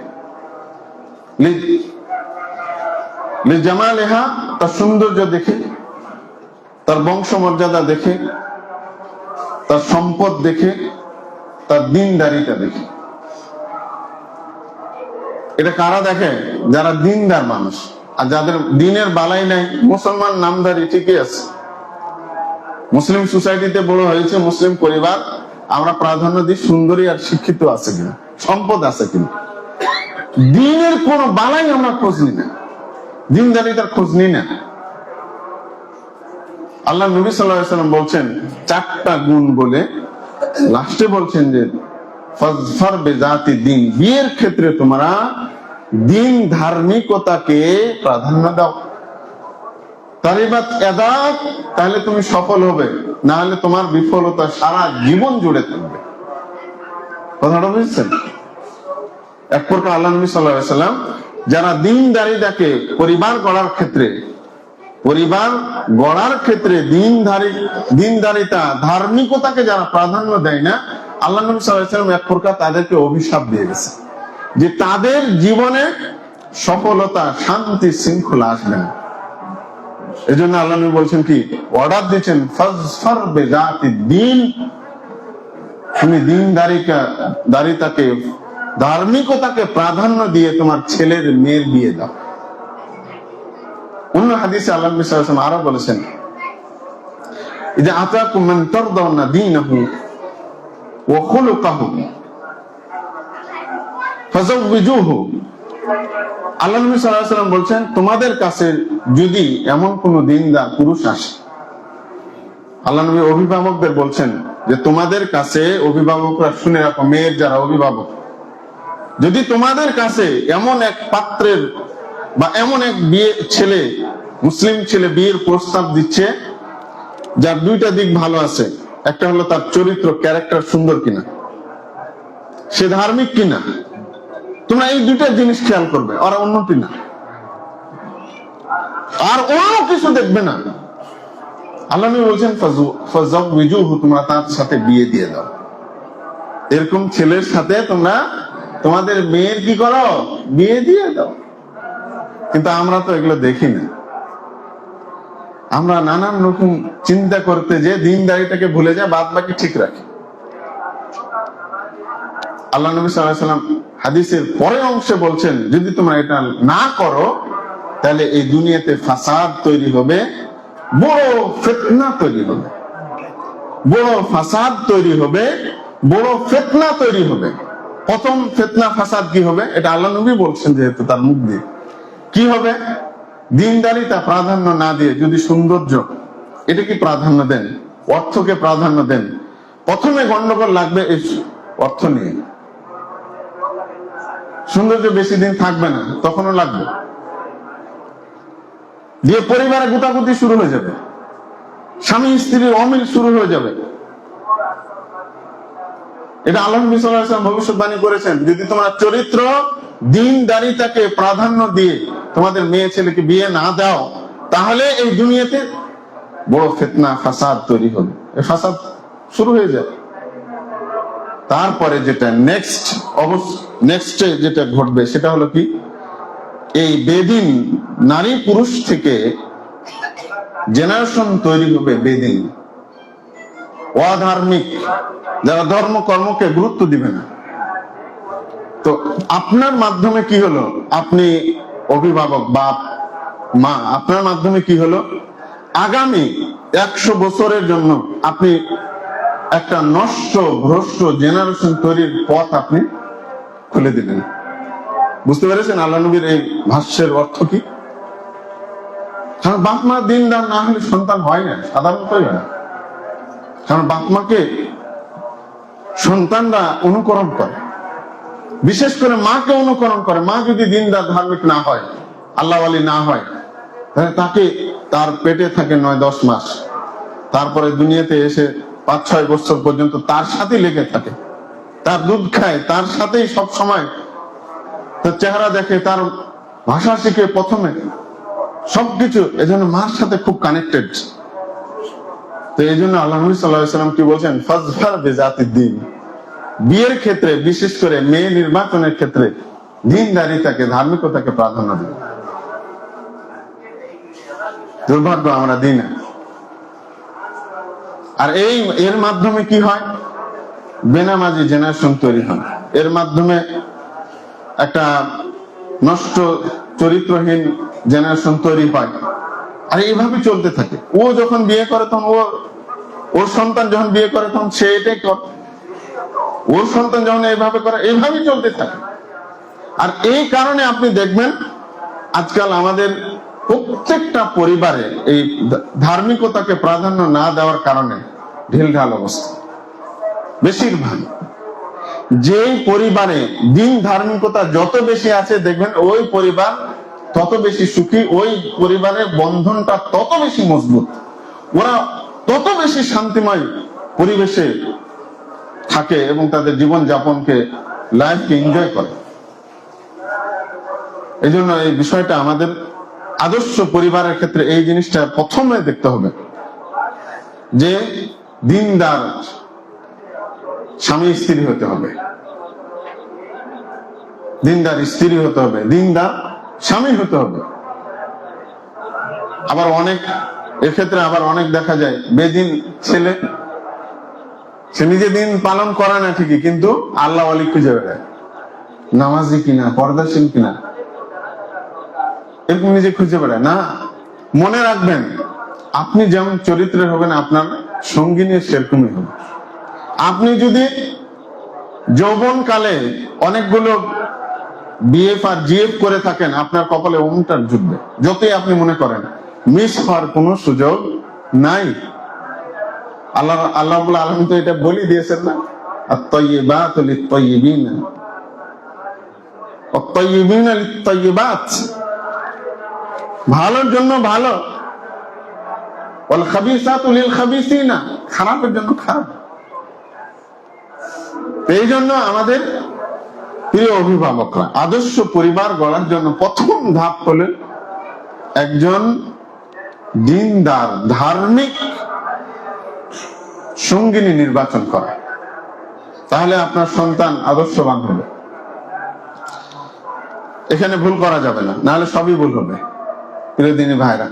লিজামালিহা, তার সৌন্দর্য দেখে, তার বংশমর্যাদা দেখে, তার সম্পদ দেখে, তার দিনদারিতা দেখে। এটা কারা দেখে? যারা দিনদার মানুষ। আর যাদের দিনের বালাই নাই, মুসলমান নামধারী ঠিকই আছে, মুসলিম সোসাইটিতে বড় হয়েছে, মুসলিম পরিবার, আমরা প্রাধান্য দিই সুন্দরী আর শিক্ষিত আছে কিনা, সম্পদ আছে কিনা। দিনের কোন বালাই আমরা খোঁজ নিই না, দিনদারিতার খোঁজ নিই না। আল্লাহ নবী সাল্লাল্লাহু আলাইহি ওয়াসাল্লাম বলছেন চারটা গুণ বলে লাস্টে বলছেন যে ফাযফার বিযাতি দ্বীন, বিয়ের ক্ষেত্রে তোমরা দিন ধার্মিকতাকে প্রাধান্য দাও। তারিবাত ইয়াদাক, তাহলে তুমি সফল হবে, না হলে তোমার বিফলতা সারা জীবন জুড়ে থাকবে। কথাটা বুঝছেন? এক প্রকার আল্লাহ নবী সাল্লাল্লাহু আলাইহি ওয়াসাল্লাম যারা দিনদারিতাকে পরিবার গড়ার ক্ষেত্রে দিনদারিতা ধার্মিকতাকে যারা প্রাধান্য দেয় না, আল্লাহ নবী সাল্লাল্লাহু আলাইহি ওয়াসাল্লাম এক প্রকার তাদেরকে অভিশাপ দিয়ে গেছে যে তাদের জীবনে সফলতা, শান্তি, শৃঙ্খলা আসবে না। এই জন্য আল্লাহ নবী বলছেন কি, অর্ডার দিচ্ছেন ফাযফার বিযাতিদ দ্বীন, তুমি দিনদারিতাকে, ধার্মিকতাকে প্রাধান্য দিয়ে তোমার ছেলের মেয়ের বিয়ে দাও। অন্য হাদিসে আল্লাহ নবী সাল্লাল্লাহু আলাইহি ওয়াসাল্লাম আরো বলেছেন, ইযা আতাকুম মান তারদাউনা দীনাহু ওয়া খুলুকাহু ফাযাওবিজুহু। আল্লাহ নবী সাল্লাল্লাহু আলাইহি ওয়াসাল্লাম বলছেন, তোমাদের কাছে যদি এমন কোন দিনদার পুরুষ আসে, আল্লাহ নবী অভিভাবকদের বলছেন যে তোমাদের কাছে, অভিভাবকরা শুনে রাখো, মেয়ের যারা অভিভাবক, যদি তোমাদের কাছে এমন এক পাত্রের বা এমন এক ছেলে, মুসলিম ছেলে বিয়ের প্রস্তাব দিচ্ছে যার দুইটা দিক ভালো আছে, একটা হলো তার চরিত্র, ক্যারেক্টার সুন্দর কিনা, সে ধার্মিক কিনা, তোমরা এই দুইটা জিনিস খেয়াল করবে, আর অন্যটি না, আর অন্য কিছু দেখবে না। আল্লাহ নবী বলছেন ফাযাওবিজুহু, তোমরা তার সাথে বিয়ে দিয়ে দাও। এরকম ছেলের সাথে তোমরা তোমাদের মেয়ের কি করো, বিয়ে দিয়ে দাও। কিন্তু আমরা তো এগুলো দেখি না। আমরা নানান রকম চিন্তা করতে যে দিনদারিটাকে ভুলে যায়, বাদ বাকি ঠিক রাখি। আল্লাহ নবী সাল্লাল্লাহু আলাইহি ওয়াসাল্লাম হাদিসের পরের অংশে বলছেন, যদি তোমরা এটা না করো তাহলে এই দুনিয়াতে ফাসাদ তৈরি হবে, বড় ফিতনা তৈরি হবে, বড় ফাসাদ তৈরি হবে, বড় ফিতনা তৈরি হবে। প্রথম ফিতনা ফাসাদ কি হবে? এটা আল্লাহ নবী বলছেন, যেহেতু তার মুখ দিয়ে। কি হবে? দিনদারিতা প্রাধান্য না দিয়ে যদি সৌন্দর্য এটা কি প্রাধান্য দেন, অর্থকে প্রাধান্য দেন, প্রথমে গন্ডগোল লাগবে এই অর্থ নিয়ে। সৌন্দর্য বেশি দিন থাকবে না, তখনও লাগবে, দিয়ে পরিবারে গুটাগুটি শুরু হয়ে যাবে, স্বামী স্ত্রীর অমিল শুরু হয়ে যাবে। এটা আল্লাহ নবী সাল্লাল্লাহু আলাইহি ওয়াসাল্লাম ভবিষ্যৎবাণী করেছেন, যদি তোমরা চরিত্র দিনদারিতাকে প্রাধান্য দিয়ে তোমাদের মেয়ে ছেলেকে বিয়ে না দাও, তাহলে এই দুনিয়াতে বড় ফিতনা ফাসাদ তৈরি হবে, এই ফাসাদ শুরু হয়ে যায়। তারপরে যেটা নেক্সটে যেটা ঘটবে সেটা হলো কি, এই বেদিন নারী পুরুষ থেকে জেনারেশন তৈরি হবে বেদিন, অধার্মিক, যারা ধর্ম কর্মকে গুরুত্ব দিবে না। তো আপনার মাধ্যমে কি হলো, আপনি অভিভাবক বাপ মা, আপনার মাধ্যমে কি হলো, আগামী 100 বছরের জন্য আপনি একটা নষ্ট ভ্রষ্ট জেনারেশন তৈরির পথ আপনি খুলে দিলেন। বুঝতে পেরেছেন আল্লাহ নবীর এই ভাষ্যের অর্থ কি? কারণ বাপ মা দিনদার না হলে সন্তান হয় না, সাধারণতই হয় না। কারণ বাপ মাকে সন্তানরা অনুকরণ করে, বিশেষ করে মাকে অনুকরণ করে। মা যদি দিনদার ধার্মিক না হয়, আল্লাহওয়ালি না হয়, তাহলে তাকে তার পেটে থাকে 9-10 মাস, তারপরে দুনিয়াতে এসে 5-6 বছর পর্যন্ত তার সাথে লেগে থাকে, তার দুধ খায়, তার সাথেই সব সময় তার চেহারা দেখে, তার ভাষা শিখে, প্রথমে সবকিছু। এজন্য মার সাথে খুব কানেক্টেড। তো এই জন্য আল্লাহ নবী সাল্লাল্লাহু আলাইহি ওয়াসাল্লাম কি বলছেন, ফাজফার বিজাতিদ দ্বীন, বিয়ের ক্ষেত্রে, বিশেষ করে মেয়ে নির্বাচনের ক্ষেত্রে দিনদারিতাকে, ধার্মিকতাকে প্রাধান্য দিন। দুর্ভাগ্য আমরা দিই না। আর এর মাধ্যমে কি হয়, বেনামাজি জেনারেশন তৈরি হয়, এর মাধ্যমে একটা নষ্ট চরিত্রহীন জেনারেশন তৈরি হয়। আর এইভাবে চলতে থাকে। ও যখন বিয়ে করে তখন ওর সন্তান যখন বিয়ে করে তখন সে এটাই করে, ওর সন্তান যখন এইভাবে করে, এইভাবেই চলতে থাকে। আর এই কারণে আপনি দেখবেন আজকাল আমাদের প্রত্যেকটা পরিবারে এই ধার্মিকতাকে প্রাধান্য না দেওয়ার কারণে ঢিলঢাল অবস্থা। বেশিরভাগ যে পরিবারে দিন ধার্মিকতা যত বেশি আছে, দেখবেন ওই পরিবার তত বেশি সুখী, ওই পরিবারের বন্ধনটা তত বেশি মজবুত, ওরা তত বেশি শান্তিময় পরিবেশে থাকে এবং তাদের জীবন যাপনকে, লাইফকে এনজয় করে। এই জন্য এই বিষয়টা আমাদের আদর্শ পরিবারের ক্ষেত্রে এই জিনিসটা প্রথমে দেখতে হবে, যে দিনদার স্বামী স্ত্রী হতে হবে, দিনদার স্ত্রী হতে হবে, দিনদার স্বামী হতে হবে। আবার এক্ষেত্রে আবার অনেক দেখা যায় বেদিন ছেলে, সে নিজে দিন পালন করে না ঠিকই, কিন্তু আল্লাহ ওয়ালি খুঁজে বেড়ায়, নামাজি কিনা, পর্দাশীল কিনা, এরকম নিজে খুঁজে বেড়ায় না। মনে রাখবেন, আপনি যেমন চরিত্রের হবেন, আপনার সঙ্গিনী সেরকমই হবে। আপনি যদি যৌবনকালে অনেকগুলো বিএফ আর জিএফ করে থাকেন, আপনার কপালে ওমটার জুটবে, যতই আপনি মনে করেন, মিস হওয়ার কোনো সুযোগ নাই। আল্লাহ রাব্বুল আলামিন তো এটা বলে দিয়েছেন না, আত-তাইয়্যিবাতু লিত-তাইয়্যিবিন ওয়াত-তাইয়্যিবিনা লিত-তাইয়্যিবাত, ভালোর জন্য ভালো, ওয়াল খাবিসাতু লিল-খাবিসিনা, খারাপের জন্য খারাপ। এই জন্য আমাদের প্রিয় অভিভাবকরা আদর্শ পরিবার গড়ার জন্য প্রথম ধাপ হলো একজন দিনদার ধার্মিক সঙ্গিনী নির্বাচন করা, তাহলে আপনার সন্তান আদর্শবান হবে। এখানে ভুল করা যাবে না, নাহলে সবই ভুল হবে। প্রিয় দিনী ভাইরা,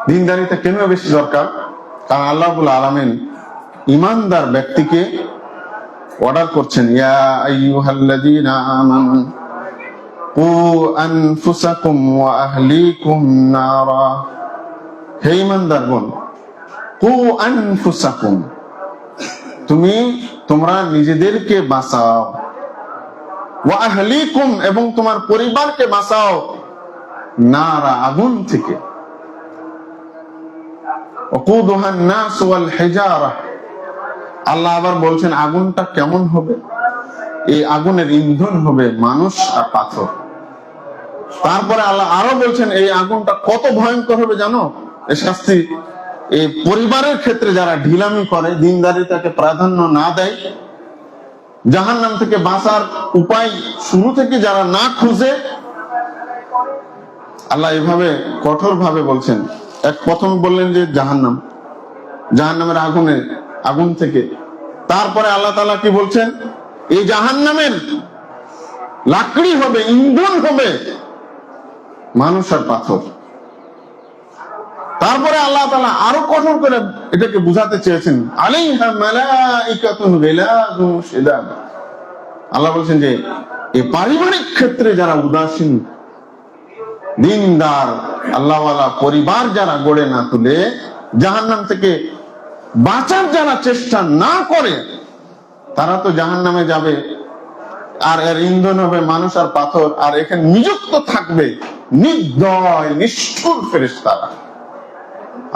দিনদারিতা কেন বেশি দরকার? কারণ আল্লাহ রাব্বুল আলামিন ইমানদার ব্যক্তিকে অর্ডার করছেন, ইয়া আইয়ুহাল্লাযীনা আমানু কু আনফুসাকুম ওয়া আহলিকুম নারা। হে ইমানদারগণ, কু আনফুসাকুম, তোমরা নিজেদেরকে বাঁচাও, ওয়া আহলিকুম, এবং তোমার পরিবারকে বাঁচাও, নারা, আগুন থেকে। ওয়াকুদুহান নাস ওয়াল হিজারা, আল্লাহ আবার বলছেন আগুনটা কেমন হবে? এই আগুনের ইন্ধন হবে মানুষ আর পাথর। তারপরে আল্লাহ আরো বলছেন এই আগুনটা কত ভয়ঙ্কর হবে জানো? এই শাস্তি এই পরিবারের ক্ষেত্রে যারা ঢিলামি করে, দিনদারিতাকে প্রাধান্য না দেয়, জাহান্নাম থেকে বাঁচার উপায় শুরু থেকে যারা না খুঁজে, আল্লাহ এভাবে কঠোর ভাবে বলছেন। প্রথম বললেন যে জাহান্নামের আগুন থেকে। তারপরে আল্লাহ তাআলা কি বলছেন? এই জাহান্নামের লাকড়ি হবে, ইন্ধন হবে মানুষ আর পাথর। তারপরে আল্লাহ তাআলা আরো কঠোর করে এটাকে বুঝাতে চেয়েছেন, আলাইহা মালাইকাতুন গিলাযুন শিদাদ। আল্লাহ বলছেন যে এই পারিবারিক ক্ষেত্রে যারা উদাসীন, দিনদার, আল্লাহওয়ালা পরিবার যারা গড়ে না তুলে, জাহান্নাম থেকে বাঁচার যারা চেষ্টা না করে, তারা তো জাহান্নামে যাবে। আর এর ইন্ধন হবে মানুষ আর পাথর। আর এখানে নিযুক্ত থাকবে নির্দয় নিষ্ঠুর ফেরেশতারা।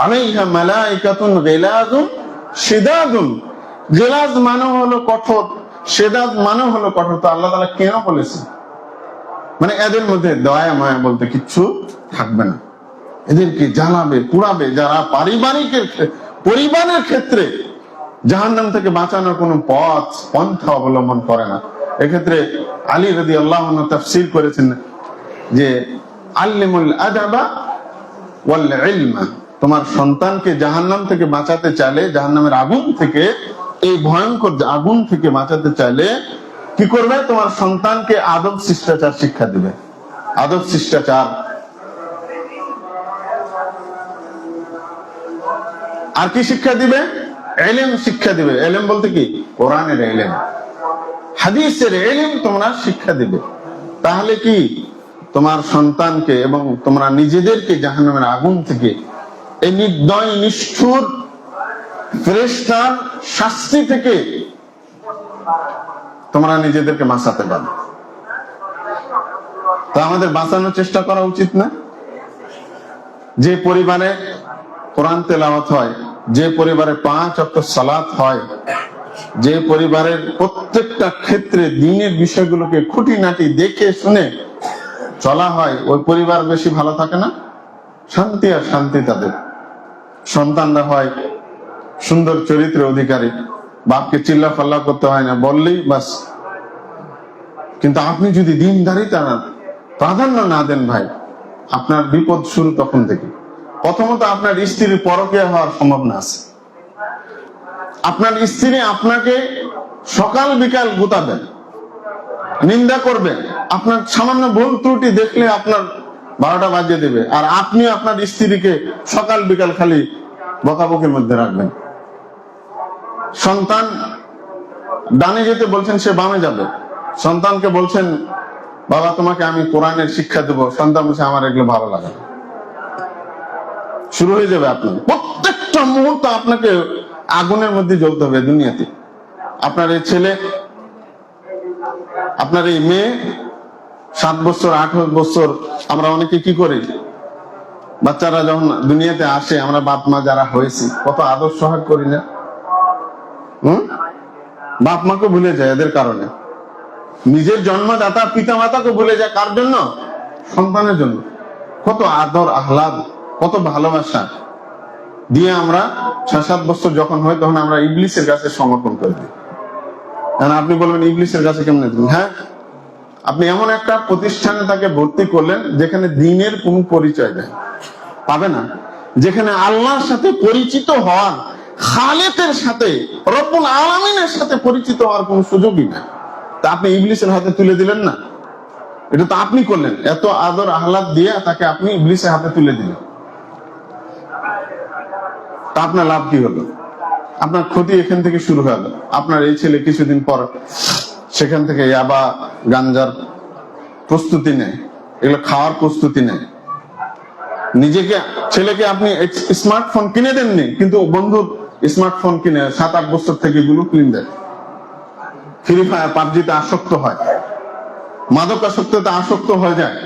আলাইহা মালাইকাতুন গিলাযুন শিদাদুন। গিলাজ মানে হলো কঠোর, শিদাদ মানে হলো কঠোর। তো আল্লাহ তাআলা কেন বলেছেন? মানে এদের মধ্যে দয়া মায়া বলতে কিচ্ছু থাকবে না, এদেরকে জ্বালাবে, পুড়াবে যারা পরিবারের ক্ষেত্রে জাহান্নাম থেকে বাঁচানোর কোন পন্থা অবলম্বন করে না। এক্ষেত্রে আলী রাদিয়াল্লাহু আনহু তাফসীর করেছেন যে আল্লিমুল আদাবা ওয়াল ইলমা, তোমার সন্তানকে জাহান্নাম থেকে বাঁচাতে চাইলে, জাহান্নামের আগুন থেকে, এই ভয়ঙ্কর আগুন থেকে বাঁচাতে চাইলে কি করবে? তোমার সন্তানকে আদব শিষ্টাচার শিক্ষা দিবে। আদব শিষ্টাচার, আর কি শিক্ষা দিবে? ইলম শিক্ষা দিবে। ইলম বলতে কি? কোরআনের ইলম, হাদিসের ইলম তোমরা শিক্ষা দিবে। তাহলে কি তোমার সন্তানকে এবং তোমরা নিজেদেরকে জাহান্নামের আগুন থেকে, এই নির্দয় নিষ্ঠুর ফেরেশতার শাস্তি থেকে তোমরা নিজেদেরকে বাঁচাতে পারবে। তা আমাদের বাঁচানোর চেষ্টা করা উচিত না? যে পরিবারে কোরআন তেলাওয়াত হয়, যে পরিবারে 5 ওয়াক্ত সালাত হয়, যে পরিবারের প্রত্যেকটা ক্ষেত্রে দ্বীনের বিষয়গুলোকে খুঁটিনাটি দেখে শুনে চলা হয়, ওই পরিবার বেশি ভালো থাকে না? শান্তি আর শান্তি তাদের। সন্তানরা হয় সুন্দর চরিত্রের অধিকারী, বাপকে চিল্লা ফাল্লা করতে হয় না, বললেই বাস। কিন্তু আপনি যদি দিনদারিতা প্রাধান্য না দেন ভাই, আপনার বিপদ শুরু তখন থেকে। প্রথমত আপনার স্ত্রীর পরকীয়া হওয়ার সম্ভাবনা আছে। আপনার স্ত্রী আপনাকে সকাল বিকাল গুতাবেন, নিন্দা করবেন, আপনার সামান্য ভুল ত্রুটি দেখলে আপনার 12টা বাজিয়ে দেবে। আর আপনি আপনার স্ত্রীকে সকাল বিকাল খালি বকাবকির মধ্যে রাখবেন। সন্তান ডানে যেতে বলছেন, সে বামে যাবে। সন্তানকে বলছেন বাবা তোমাকে আমি কোরআনের শিক্ষা দেব, সন্তান বলছে আমার এগুলো ভালো লাগে না। শুরু হয়ে যাবে আপনার প্রত্যেকটা মুহূর্ত আপনাকে আগুনের মধ্যে জ্বলতে হবে দুনিয়াতে। আপনার এই ছেলে, আপনার এই মেয়ে, 7 বছর 8 বছর, আমরা অনেকে কি করি, বাচ্চারা যখন দুনিয়াতে আসে, আমরা বাপ মা যারা হয়েছি কত আদর সোহাগ করি না? বাপ মাকে ভুলে যায় এদের কারণে। নিজের জন্মদাতা পিতা মাতাকে ভুলে যায় কার জন্য? সন্তানের জন্য। কত আদর আহ্লাদ, কত ভালোবাসা দিয়ে আমরা 6-7 বছর যখন হয় তখন আমরা ইবলিসের কাছে সমর্পণ করে দিই। আপনি বলবেন ইবলিসের কাছে কেমনে দিন? হ্যাঁ, আপনি এমন একটা প্রতিষ্ঠানে তাকে ভর্তি করলেন যেখানে দ্বীনের কোন পরিচয় দেয় পাবে না, যেখানে আল্লাহর সাথে পরিচিত হওয়ার, খালেকের সাথে, রব্বুল আলামিনের সাথে পরিচিত হওয়ার কোন সুযোগই না। তা আপনি ইবলিসের হাতে তুলে দিলেন না? এটা তো আপনি করলেন। এত আদর আহ্লাদ দিয়ে তাকে আপনি ইবলিসের হাতে তুলে দিলেন। তা আপনার লাভ কি হলো? আপনার ক্ষতি এখান থেকে শুরু হলো। আপনার এই ছেলে কিছুদিন পর সেখান থেকে ইয়াবা গাঞ্জার প্রস্তুতি নেয়, এগুলো খাওয়ার প্রস্তুতি নেয়। নিজেকে ছেলেকে আপনি স্মার্টফোন কিনে দেননি, কিন্তু বন্ধুর স্মার্টফোন কিনে 7-8 বছর থেকে এগুলো কিনে দেয়। ফ্রি ফায়ার পাবজিতে আসক্ত হয়, মাদকাসক্ততে আসক্ত হয়ে যায়।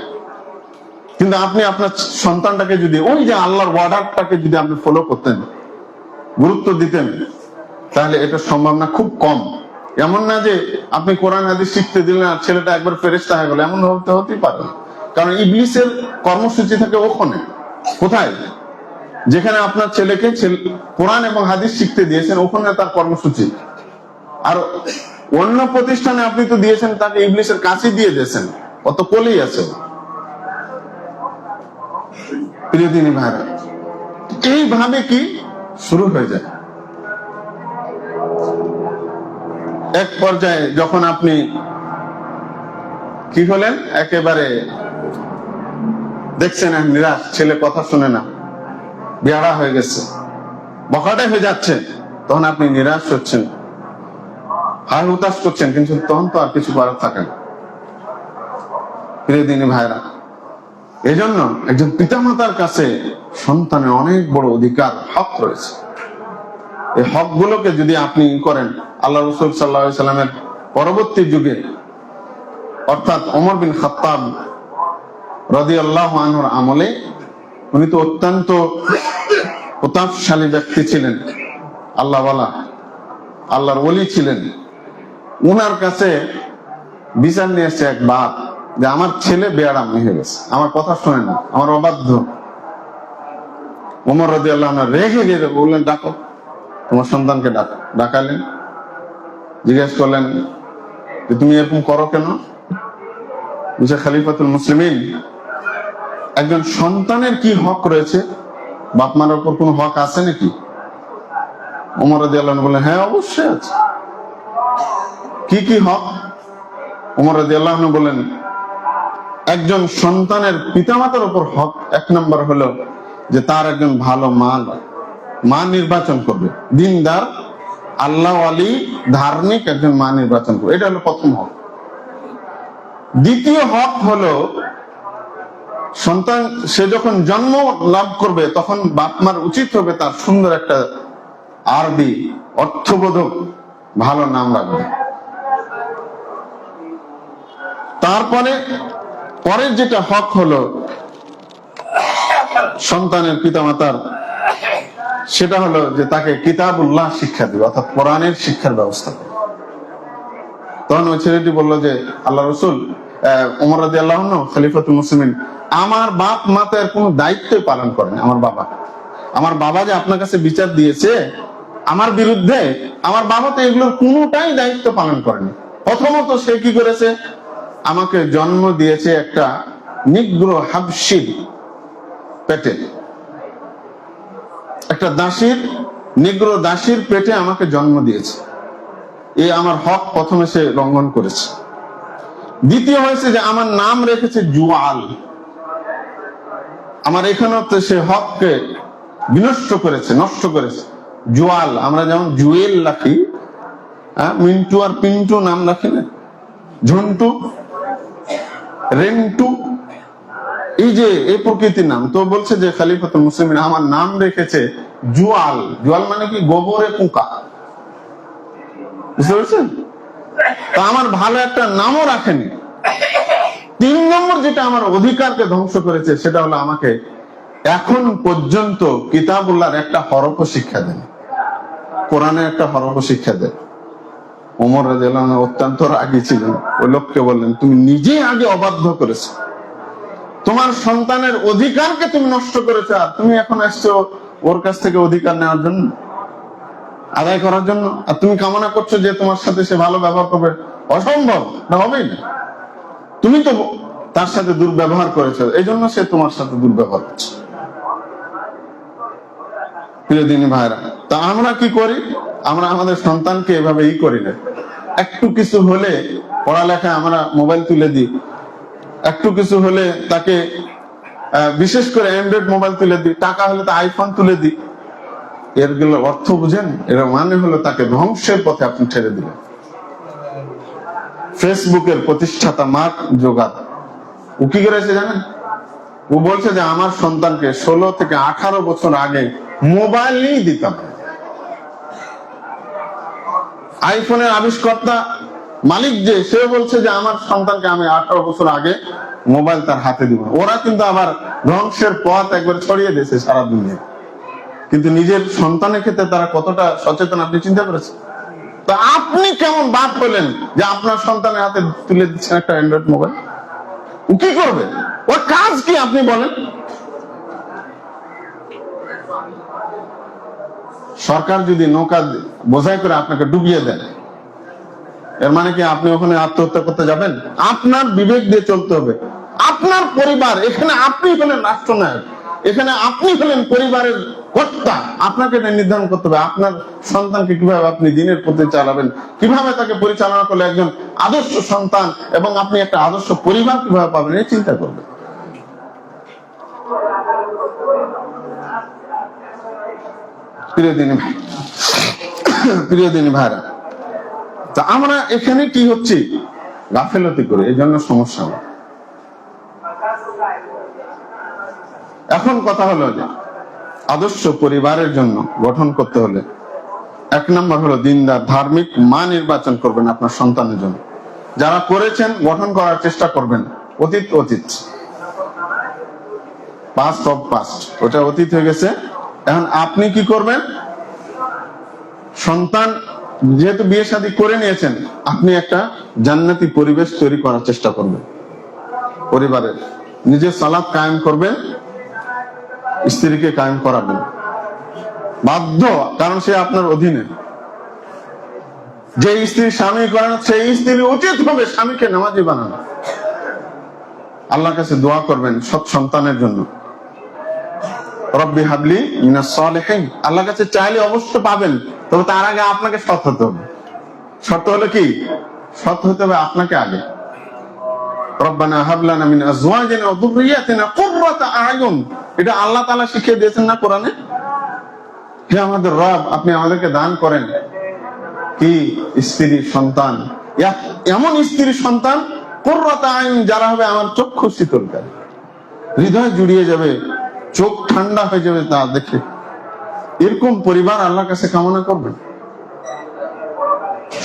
কিন্তু আপনি আপনার সন্তানটাকে যদি ওই যে আল্লাহর ওয়ার্ডারটাকে যদি আপনি ফলো করতেন, গুরুত্ব দিতেন, তাহলে এটা সম্ভাবনা খুব কম। এমন না যে আপনি কোরআন হাদিস শিখতে দিলেন আর ছেলেটা একবার ফেরেশতা হয়ে গেল, এমন হতেই পারে। কারণ ইবলিসের কর্মসূচি থাকে ওখানে, কোথায়? যেখানে আপনার ছেলেকে কোরআন এবং হাদিস শিখতে দিয়েছেন, ওখানে তার কর্মসূচি। আর অন্য প্রতিষ্ঠানে আপনি তো দিয়েছেন তাকে ইবলিসের কাছে দিয়ে দিয়েছেন, অত কোলেই আছে। প্রিয় দিনী ভাইরা, এইভাবে কি শুরু হয়ে যায়। এক পর্যায়ে যখন আপনি কি হলেন, একেবারে দেখছেন নিরাশ, ছেলে কথা শুনে না, বেয়ারা হয়ে গেছে, বকাটাই হয়ে যাচ্ছে, তখন আপনি নিরাশ হচ্ছেন, হায় হুতাশ করছেন, কিন্তু তখন তো আর কিছু করার থাকে না। প্রিয় দিনী ভাইরা, এই জন্য একজন পিতামাতার কাছে সন্তানের অনেক বড় অধিকার, হক রয়েছে। এই হক গুলোকে যদি আপনি করেন, আল্লাহ রাসূল সাল্লাল্লাহু আলাইহি সাল্লামের পরবর্তী যুগে, অর্থাৎ ওমর বিন খাত্তাব রাদিয়াল্লাহু আনহুর আমলে, উনি তো অত্যন্ত প্রতাপশালী ব্যক্তি ছিলেন, আল্লাহওয়ালা, আল্লাহর ওলি ছিলেন। উনার কাছে বিচার নিয়ে এসছে এক বাপ, যে আমার ছেলে বেয়ারাম হয়ে গেছে, আমার কথা শোনে না, আমার অবাধ্য। ওমর রাদিয়াল্লাহু আনহু রেগে গিয়ে বললেন, ডাকো তোমার সন্তানকে, ডাকো। ডাকালেন, জিজ্ঞেস করলেন যে তুমি এরকম করো কেন? বুঝে খলিফাতুল মুসলিমিন, একজন সন্তানের কি হক রয়েছে, বাপ মার উপর কোন হক আছে নাকি? ওমর রাদিয়াল্লাহু আনহু বললেন, হ্যাঁ অবশ্যই আছে। কি কি হক? ওমর রাদিয়াল্লাহু আনহু বললেন, একজন সন্তানের পিতামাতার উপর হক, 1 নম্বর হলো যে তার একজন ভালো মা নির্বাচন করবে, দিনদার, আল্লাহ ওয়ালি, ধার্মিক একজন মা নির্বাচন করবে, এটা হলো প্রথম হক। দ্বিতীয় হক হলো সন্তান সে যখন জন্ম লাভ করবে, তখন বাপ মার উচিত হবে তার সুন্দর একটা আরবি অর্থবোধক ভালো নাম রাখবে। তারপরে পরের যেটা হক হলো সন্তানের পিতামাতার, সেটা হলো যে তাকে কিতাবুল্লাহ শিক্ষা দিবে, অর্থাৎ কোরআনের শিক্ষার ব্যবস্থা। তখন ওই ছেলেটি বললো যে আল্লাহ রাসূল, ওমর রাদিয়াল্লাহু আনহু খলিফাতুল মুসলিমিন, আমার বাপ মা তো এর কোনো দায়িত্বই পালন করেন। আমার বাবা যে আপনার কাছে বিচার দিয়েছে আমার বিরুদ্ধে, আমার বাবা তো এগুলোর কোনোটাই দায়িত্ব পালন করেনি। প্রথমত সে কি করেছে, আমাকে জন্ম দিয়েছে একটা নিগ্র হাবশির পেটে, একটা দাসীর, নিগ্র দাসীর পেটে আমাকে জন্ম দিয়েছে। এই আমার হক প্রথমে সে লঙ্ঘন করেছে। দ্বিতীয় হয়েছে যে আমার নাম রেখেছে জুয়াল, আমার এখানেও তো সে হককে বিনষ্ট করেছে, নষ্ট করেছে। জুয়াল, আমরা যেমন জুয়েল রাখি, মিন্টু আর পিন্টু নাম রাখি না, ঝন্টু, রেন্টু, এই যে এই প্রকৃতির নাম। তো বলছে যে খলিফাতুল মুসলিমিন আমার নাম রেখেছে জুয়াল। জুয়াল মানে কি? গোবরে পোকা, বুঝতে পেরেছেন? তা আমার ভালো একটা নামও রাখেনি। 3 নম্বর যেটা আমার অধিকারকে ধ্বংস করেছে, সেটা হলো আমাকে এখন পর্যন্ত কিতাবুল্লাহর একটা হরফ শিক্ষা দেন, কোরআনের একটা হরফ শিক্ষা দেন। ওমর রাদিয়াল্লাহু আনহু অত্যন্ত রাগী ছিলেন। ওই লোককে বললেন, তুমি নিজে আগে অবাধ্য করেছো, তোমার সন্তানের অধিকারকে তুমি নষ্ট করেছো, আর তুমি এখন আসছো ওর কাছ থেকে অধিকার নেওয়ার জন্য, আদায় করার জন্য, আর তুমি কামনা করছো যে তোমার সাথে সে ভালো ব্যবহার করবে। অসম্ভব, না, হবেই না। তুমি তো তার সাথে দুর্ব্যবহার করেছো, এই জন্য সে তোমার সাথে দুর্ব্যবহার করছে। প্রিয় দিনী ভাইরা, তা আমরা কি করি? আমরা আমাদের সন্তানকে এভাবেই করি না। একটু কিছু হলে পড়ালেখা আমরা মোবাইল তুলে দিই, একটু কিছু হলে তাকে বিশেষ করে অ্যান্ড্রয়েড মোবাইল তুলে দিই, টাকা হলে তো আইফোন তুলে দিই। এরগুলো অর্থ বুঝেন? এর মানে হলো তাকে ধ্বংসের পথে আপনি ছেড়ে দিলেন। ফেসবুকের প্রতিষ্ঠাতা মার্ক জোগার ও কি করেছে জানেন? ও বলছে যে আমার সন্তানকে 16 থেকে 18 বছর আগে মোবাইল নিয়ে দিতাম। আইফোনের আবিষ্কর্তা মালিক যে, সে বলছে যে আমার সন্তানকে আমি 18 বছর আগে মোবাইল তার হাতে দিব। ওরা কিন্তু আবার ধ্বংসের পথ একবার ছড়িয়ে দিয়েছে সারা দুনিয়া, কিন্তু নিজের সন্তানের ক্ষেত্রে তারা কতটা সচেতন আপনি চিন্তা করেছেন? তো আপনি কেমন বাপ হলেন যে আপনার সন্তানের হাতে তুলে দিচ্ছেন একটা অ্যান্ড্রয়েড মোবাইল? ও কি করবে? ওর কাজ কি আপনি বলেন? সরকার যদি নৌকা বোঝাই করে আপনাকে ডুবিয়ে দেন, এর মানে কি আপনি ওখানে আত্মহত্যা করতে যাবেন? আপনার বিবেক দিয়ে চলতে হবে। আপনার পরিবার, এখানে আপনি হলেন রাষ্ট্রনায়ক, এখানে আপনি হলেন পরিবারের কর্তা। আপনাকে নির্ধারণ করতে হবে আপনার সন্তানকে কিভাবে আপনি দিনের পথে চালাবেন, কিভাবে তাকে পরিচালনা করলে একজন আদর্শ সন্তান এবং আপনি একটা আদর্শ পরিবার কিভাবে পাবেন, এই চিন্তা করবেন। প্রিয় দিনী ভাইরা, তা আমরা এখানে কি হচ্ছে? গাফেলতি করে, এই জন্য সমস্যা হয়। এখন কথা হলো যে আদর্শ পরিবারের জন্য গঠন করতে হলে 1 নম্বর হলো দিনদার ধার্মিক মা নির্বাচন করবেন আপনার সন্তানের জন্য। যারা করেছেন গঠন করার চেষ্টা করবেন। অতীত অতীত, পাস্ট অফ পাস্ট, ওটা অতীত হয়ে গেছে। এখন আপনি কি করবেন? সন্তান যেহেতু বিয়ে শাদী করে নিয়েছেন, আপনি একটা জান্নাতি পরিবেশ তৈরি করার চেষ্টা করবেন পরিবারের। নিজের সালাত কায়েম করবেন, স্ত্রীকে কায়েম করাবেন বাধ্য, কারণ সে আপনার অধীনে। যে স্ত্রী স্বামী করেন, সেই স্ত্রী উচিত হবে স্বামীকে নামাজি বানানো। আল্লাহর কাছে দোয়া করবেন সৎ সন্তানের জন্য। রব্বি হাবলি মিনাস সালিহিন, আল্লাহর কাছে চাইলে অবশ্য পাবেন, তবে তার আগে আপনাকে সৎ হতে হবে। সৎ হলে কি? সৎ হতে হবে আপনাকে আগে। রব্বানা হাব লানা মিন আজওয়াজিনা ওয়া যুররিয়াতিনা কুররাতা আয়ুন, এটা আল্লাহ তাআলা শিখিয়ে দিয়েছেন না কোরআনে? হে আমাদের রব, আপনি আমাদেরকে দান করেন কি? স্ত্রী সন্তান, এমন স্ত্রী সন্তান কুররাতা আয়ুন, যারা হবে আমার চক্ষু শীতলকারী, হৃদয় জুড়িয়ে যাবে, চোখ ঠান্ডা হয়ে যাবে তা দেখে। এরকম পরিবার আল্লাহর কাছে কামনা করবেন।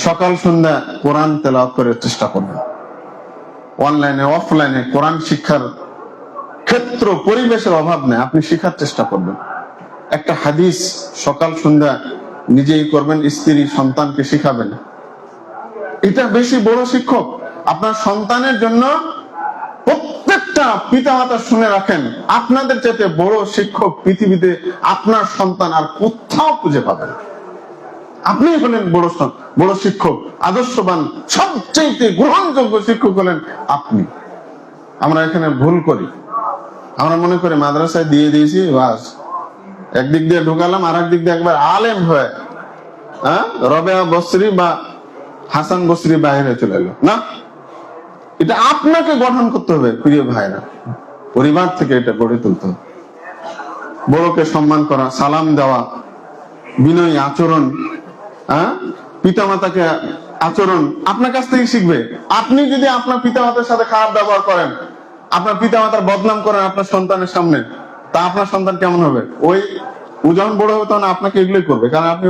সকাল সন্ধ্যা কোরআন তেলাওয়াত করার চেষ্টা করবেন। অনলাইনে অফলাইনে কোরআন শিক্ষার ক্ষেত্র পরিবেশের অভাব নেই, আপনি শিখার চেষ্টা করবেন। একটা হাদিস সকাল সন্ধ্যা নিজেই করবেন, স্ত্রী সন্তানকে শিখাবেন। এটা বেশি বড় শিক্ষক। আপনার সন্তানের জন্য প্রত্যেকটা পিতামাতা শুনে রাখেন, আপনাদের চাইতে বড় শিক্ষক পৃথিবীতে আপনার সন্তান আর কোথাও খুঁজে পাবেন। আপনি হলেন বড় শিক্ষক, আদর্শবান, সবচেয়ে গ্রহণযোগ্য শিক্ষক হলেন আপনি। আমরা এখানে ভুল করি, আমরা মনে করি মাদ্রাসায় দিয়ে দিয়েছি বাস, একদিক দিয়ে ঢুকালাম আর একদিক দিয়ে একবার আলেম হয়ে রবেয়া বসরি বা হাসান বসরি বাইরে চলে এলো না। এটা আপনাকে গঠন করতে হবে প্রিয় ভাইরা, পরিবার থেকে এটা গড়ে তুলতে হবে। বড়কে সম্মান করা, সালাম দেওয়া, বিনয়ী আচরণ, পিতামাতাকে আচরণ আপনার কাছ থেকে শিখবে। আপনি যদি আপনার পিতামাতার সাথে খারাপ ব্যবহার করেন, আপনার পিতামাতার বদনাম করেন আপনার সন্তানের সামনে, তা আপনার সন্তান কেমন হবে? ও যখন বড় হবে তখন আপনাকে এগুলোই করবে, কারণ আপনি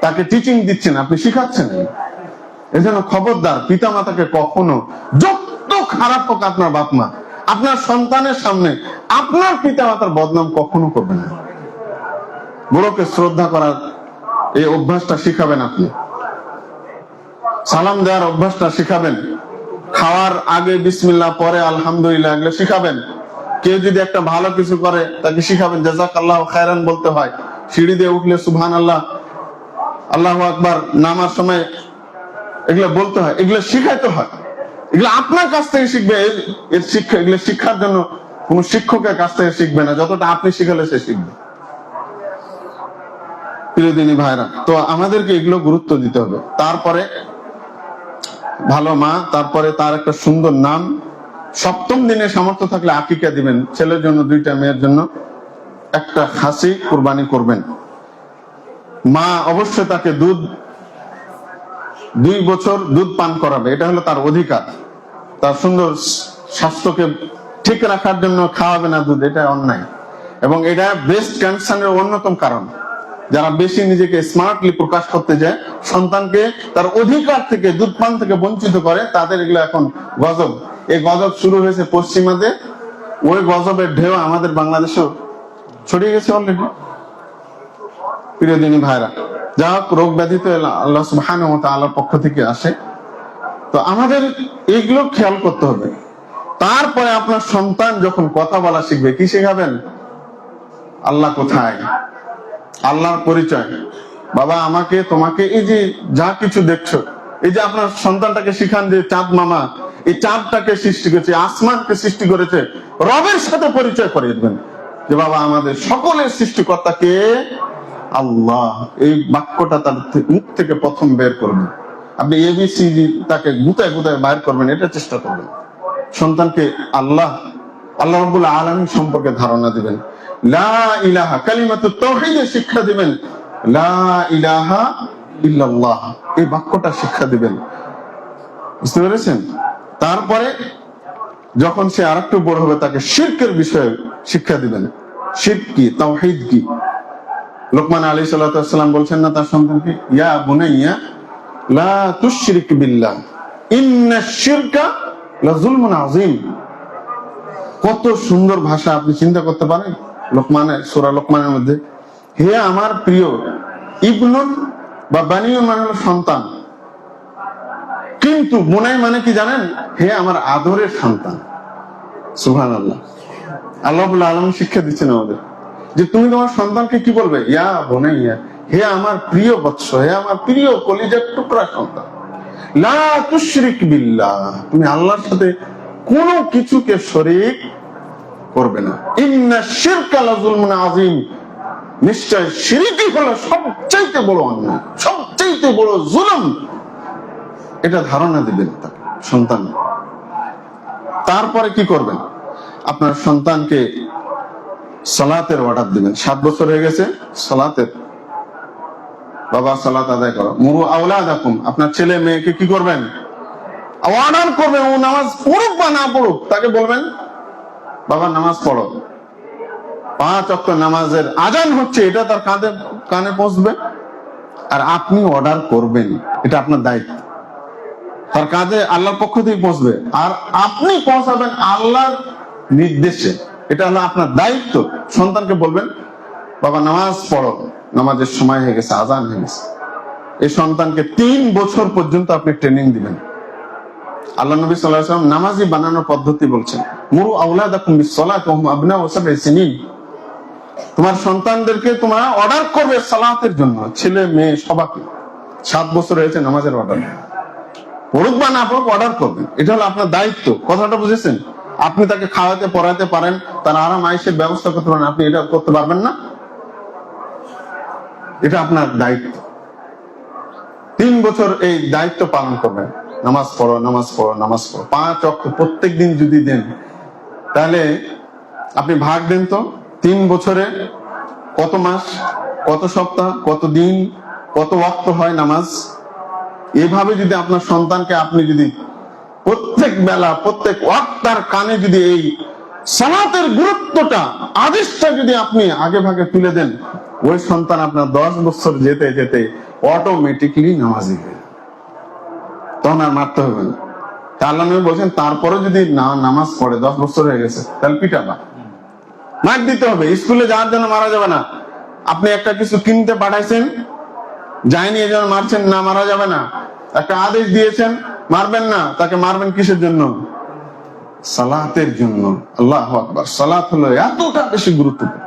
তাকে টিচিং দিচ্ছেন, আপনি শিখাচ্ছেন। এজন্য খবরদার, পিতামাতাকে কখনো, যত খারাপ হোক আপনার বাপ মা, আপনার সন্তানের সামনে আপনার পিতামাতার বদনাম কখনো করবেন না। বড়কে শ্রদ্ধা করার এই অভ্যাসটা শিখাবেন আপনি। সালাম দেওয়ার অভ্যাসটা শিখাবেন। খাওয়ার আগে বিসমিল্লাহ, পরে আলহামদুলিল্লাহ, এগুলো শিখাবেন। কেউ যদি একটা ভালো কিছু করে তাকে শিখাবেন জাযাকাল্লাহু খায়রান বলতে হয়। সিঁড়ি দিয়ে উঠলে সুবহানাল্লাহ, আল্লাহু আকবার, নামার সময় এগুলো বলতে হয়, এগুলো শিখাইতে হয়। এগুলো আপনার কাছ থেকে শিখবে। এর শিক্ষা, এগুলো শিক্ষার জন্য কোন শিক্ষকের কাছ থেকে শিখবে না, যতটা আপনি শিখালে সে শিখবে। প্রিয় দিনী ভাইরা, তো আমাদেরকে এগুলো গুরুত্ব দিতে হবে। তারপরে ভালো মা, তারপরে তার একটা সুন্দর নাম। 7ম দিনে সামর্থ্য থাকলে আকিকা দিবেন, ছেলের জন্য 2টা, মেয়ের জন্য একটা খাসি কুরবানি করবেন, মা অবশ্যই তাকে 2 বছর দুধ পান করাবে, এটা হলো তার অধিকার। তার সুন্দর স্বাস্থ্যকে ঠিক রাখার জন্য খাওয়াবে না দুধ, এটা অন্যায়। এবং এটা ব্রেস্ট ক্যান্সারের অন্যতম কারণ। যারা বেশি নিজেকে স্মার্টলি প্রকাশ করতে যায়, সন্তানকে তার অধিকার থেকে, দুধ পান থেকে বঞ্চিত করে, তাদের এগুলো এখন গজব। এই গজব শুরু হয়েছে পশ্চিমাতে, ওই গজবের ঢেউ আমাদের বাংলাদেশেও ছড়িয়ে গেছে অলরেডি। প্রিয় দিনী ভাইরা, যা হোক, রোগ ব্যাধি তো আল্লাহ সুবহানাহু ওয়া তাআলার পক্ষ থেকে আসে, তো আমাদের এইগুলো খেয়াল করতে হবে। তারপরে আপনার সন্তান যখন কথা বলা শিখবে, কি শেখাবেন? আল্লাহ কোথায়, আল্লাহর পরিচয়। বাবা, আমাকে, তোমাকে, এই যে যা কিছু দেখছো, এই যে আপনার সন্তানটাকে শিখান যে চাঁদ মামা এই চাঁদটাকে সৃষ্টি করেছে, আসমানকে সৃষ্টি করেছে, রবের সাথে পরিচয় করিয়ে দেবেন যে বাবা, আমাদের সকলের সৃষ্টিকর্তা কে? আল্লাহ। এই বাক্যটা তার মুখ থেকে প্রথম বের করবেন। আপনি এবিসিডি তাকে গুতায় গুতায় বাইর করবেন, এটা চেষ্টা করবেন। সন্তানকে আল্লাহ রাব্বুল আলামিন সম্পর্কে ধারণা দিবেন। লা ইলাহা, কালিমাতুত তাওহীদের শিক্ষা দিবেন। লা ইলাহা ইল্লাল্লাহ, এই বাক্যটা শিক্ষা দিবেন। বুঝতে পেরেছেন? তারপরে যখন সে আরেকটু বড় হবে, তাকে শিরকের বিষয়ে শিক্ষা দিবেন। শিরক কি, তাওহীদ কি। লোকমান আলাইহিস সালাতু ওয়াস সালাম বলছেন না তার সন্তানকে, ইয়া বুনাইয়া লা তুশরিক বিল্লাহ ইন্নাশ শিরকা লাযুলমুন আযীম। কত সুন্দর ভাষা, আপনি চিন্তা করতে পারেন লোকমানের, সূরা লোকমানের মধ্যে, হে আমার প্রিয় ইবনুন বা বানিয়ুন মানে হলো সন্তান, কিন্তু বুনাই মানে কি জানেন? হে আমার আদরের সন্তান। সুবহানাল্লাহ। আল্লাহ রাব্বুল আলামিন শিক্ষা দিচ্ছেন আমাদের যে তুমি তোমার সন্তানকে কি বলবে? ইয়া বুনাইয়া, হে আমার প্রিয় বৎস, হে আমার প্রিয় কলিজার টুকরা সন্তান, লা তুশরিক বিল্লাহ, তুমি আল্লাহর সাথে কোনো কিছুকে শরীক করবে না। ইন্নাশ শিরকা লাযুলমুন আযীম, নিশ্চয় শিরকই হলো সবচাইতে বড় অন্যায়, সবচাইতে বড় জুলুম। এটা ধারণা দিবেন তার সন্তান। তারপরে কি করবেন? আপনার সন্তানকে সালাতের অর্ডার দিবেন। 7 বছর হয়ে গেছে, সালাতের, বাবা সালাত আদায় করো। মুরু আওলাদাকুম, আপনার ছেলে মেয়েকে কি করবেন? অর্ডার করবেন। ও নামাজ পড়ুক বা না পড়ুক, তাকে বলবেন বাবা নামাজ পড়ো। 5 ওয়াক্ত নামাজের আজান হচ্ছে, এটা তার কানে পৌঁছবে, আর আপনি অর্ডার করবেন, এটা আপনার দায়িত্ব। তার কাজে আল্লাহর পক্ষ থেকে পৌঁছবে, আর আপনি পৌঁছাবেন আল্লাহর নির্দেশে, এটা হলো আপনার দায়িত্ব। সন্তানকে বলবেন বাবা নামাজ পড়ো, নামাজের সময় হয়ে গেছে, আজান হয়ে গেছে। এই সন্তানকে 3 বছর পর্যন্ত আপনি ট্রেনিং দিবেন। আল্লাহ নবী সাল্লাল্লাহু আলাইহি ওয়াসাল্লাম নামাজি বানানোর পদ্ধতি বলছেন, মুরু আওলাদাকুম বিস-সালাতি ওয়া হুম আবনাউ 7 সিনিন। তোমার সন্তানদেরকে তোমরা অর্ডার করবে সালাতের জন্য, ছেলে মেয়ে সবাইকে। 7 বছর হয়েছে, নামাজের অর্ডার, পড়ুক বা না পড়ুক অর্ডার করবেন, এটা হলো আপনার দায়িত্ব। কথাটা বুঝেছেন? আপনি তাকে খাওয়াতে পড়াতে পারেন, তার আরাম আয়েশের ব্যবস্থা করতে পারেন, আপনি এটা করতে পারবেন না? এটা আপনার দায়িত্ব। 3 বছর এই দায়িত্ব পালন করবেন। নামাজ পড়ো, নামাজ পড়ো, নামাজ পড়ো। 5 ওয়াক্ত প্রত্যেক দিন যদি দেন, তাহলে আপনি ভাগ দেন তো 3 বছরে কত মাস, কত সপ্তাহ, কত দিন, কত ওয়াক্ত হয় নামাজ। এভাবে যদি আপনার সন্তানকে আপনি যদি প্রত্যেক বেলা, প্রত্যেক ওয়াক্তার কানে যদি এই সালাতের গুরুত্বটা, আদেশটা যদি আপনি আগে ভাগে তুলে দেন, ওই সন্তান আপনার 10 বছর যেতে যেতে অটোমেটিকলি নামাজি হয়ে, তখন আর মারতে হবে না। আল্লাহ নবী বলছেন তারপরে যদি নামাজ পড়ে, 10 বছর হয়ে গেছে, তাহলে পিটাবা, মার দিতে হবে। স্কুলে যাওয়ার জন্য মারা যাবে না। আপনি একটা কিছু কিনতে পাঠাইছেন, যায়নি এই জন্য মারছেন না, মারা যাবে না। একটা আদেশ দিয়েছেন, মারবেন না, তাকে মারবেন কিসের জন্য? সালাতের জন্য। আল্লাহু আকবার। সালাত হলো এতটা বেশি গুরুত্বপূর্ণ।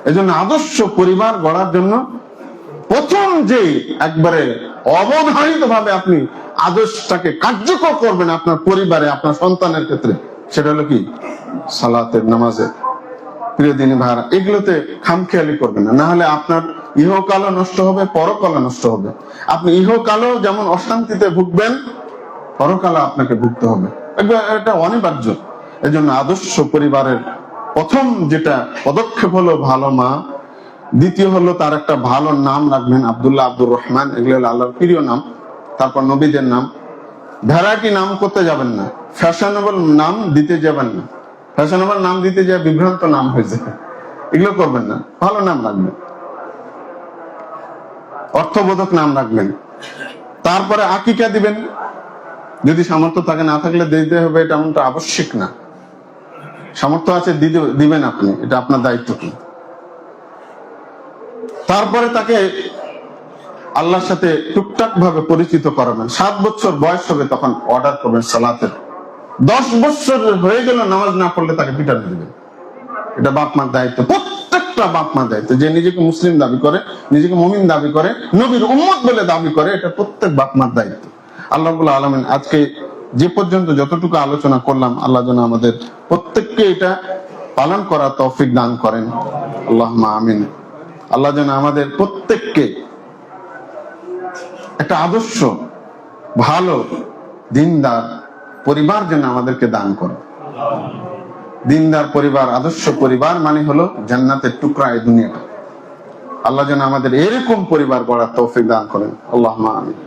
এজন্য আদর্শ পরিবার গড়ার জন্য প্রথম যে একবারে অবধারিত ভাবে আপনি আদর্শটাকে কার্যকর করবেন আপনার পরিবারে, আপনার সন্তানের ক্ষেত্রে, সেটা হলো কি? সালাতের, নামাজের। প্রিয় দিনী ভাইরা, এগুলোতে খামখেয়ালি করবেন না, না হলে আপনার ইহকালও নষ্ট হবে, পরকালও নষ্ট হবে। আপনি ইহকালও যেমন অশান্তিতে ভুগবেন, পরকালও আপনাকে ভুগতে হবে, এটা অনিবার্য। এজন্য আদর্শ পরিবারের প্রথম যেটা পদক্ষেপ হলো ভালো মা, দ্বিতীয় হলো তার একটা ভালো নাম রাখবেন, আব্দুল্লাহ, আব্দুর রহমান, এগুলো হলো আল্লাহর প্রিয় নাম। তারপর নবীদের নাম। ভ্যারাইটি নাম করতে যাবেন না, ফ্যাশনেবল নাম দিতে যাবেন না, ফ্যাশনেবল নাম দিতে যা বিভ্রান্ত নাম হয়েছে, এগুলো করবেন না। ভালো নাম রাখবেন, অর্থবোধক নাম রাখবেন। তারপরে আকিকা দিবেন, যদি সামর্থ্য থাকে, না থাকলে দিতে হবে এটা এমনটা আবশ্যিক না। সামর্থ্য আছে দিবেন আপনি, এটা আপনার দায়িত্ব কি। তারপরে তাকে আল্লাহর সাথে টুকটাক ভাবে পরিচিত করাবেন। 7 বছর বয়স হবে তখন অর্ডার করবেন সালাতের। 10 বছর হয়ে গেল নামাজ না পড়লে তাকে পিটানো দিবেন। এটা বাপ মার দায়িত্ব, প্রত্যেকটা বাপ মার দায়িত্ব। যে নিজেকে মুসলিম দাবি করে, নিজেকে মুমিন দাবি করে, নবীর উম্মত বলে দাবি করে, এটা প্রত্যেক বাপ মার দায়িত্ব। আল্লাহ রাব্বুল আলামিন আজকে যে পর্যন্ত যতটুকু আলোচনা করলাম, আল্লাহ যেন আমাদের প্রত্যেককে এটা পালন করার তৌফিক দান করেন, আল্লাহুম্মা আমিন। আল্লাহ যেন আমাদের প্রত্যেককে একটা আদর্শ ভালো দিনদার পরিবার যেন আমাদেরকে দান করে। দিনদার পরিবার, আদর্শ পরিবার মানে হলো জান্নাতের টুকরা এই দুনিয়াটা। আল্লাহ যেন আমাদের এরকম পরিবার গড়ার তৌফিক দান করেন, আল্লাহুম্মা আমিন।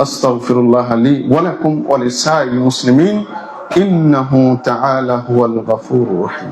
আস্তাগফিরুল্লাহ লি ওয়া লাকুম ওয়া লিসাইরিল মুসলিমিন ইন্নাহু তাআলা হুয়াল গফুরুর রহিম।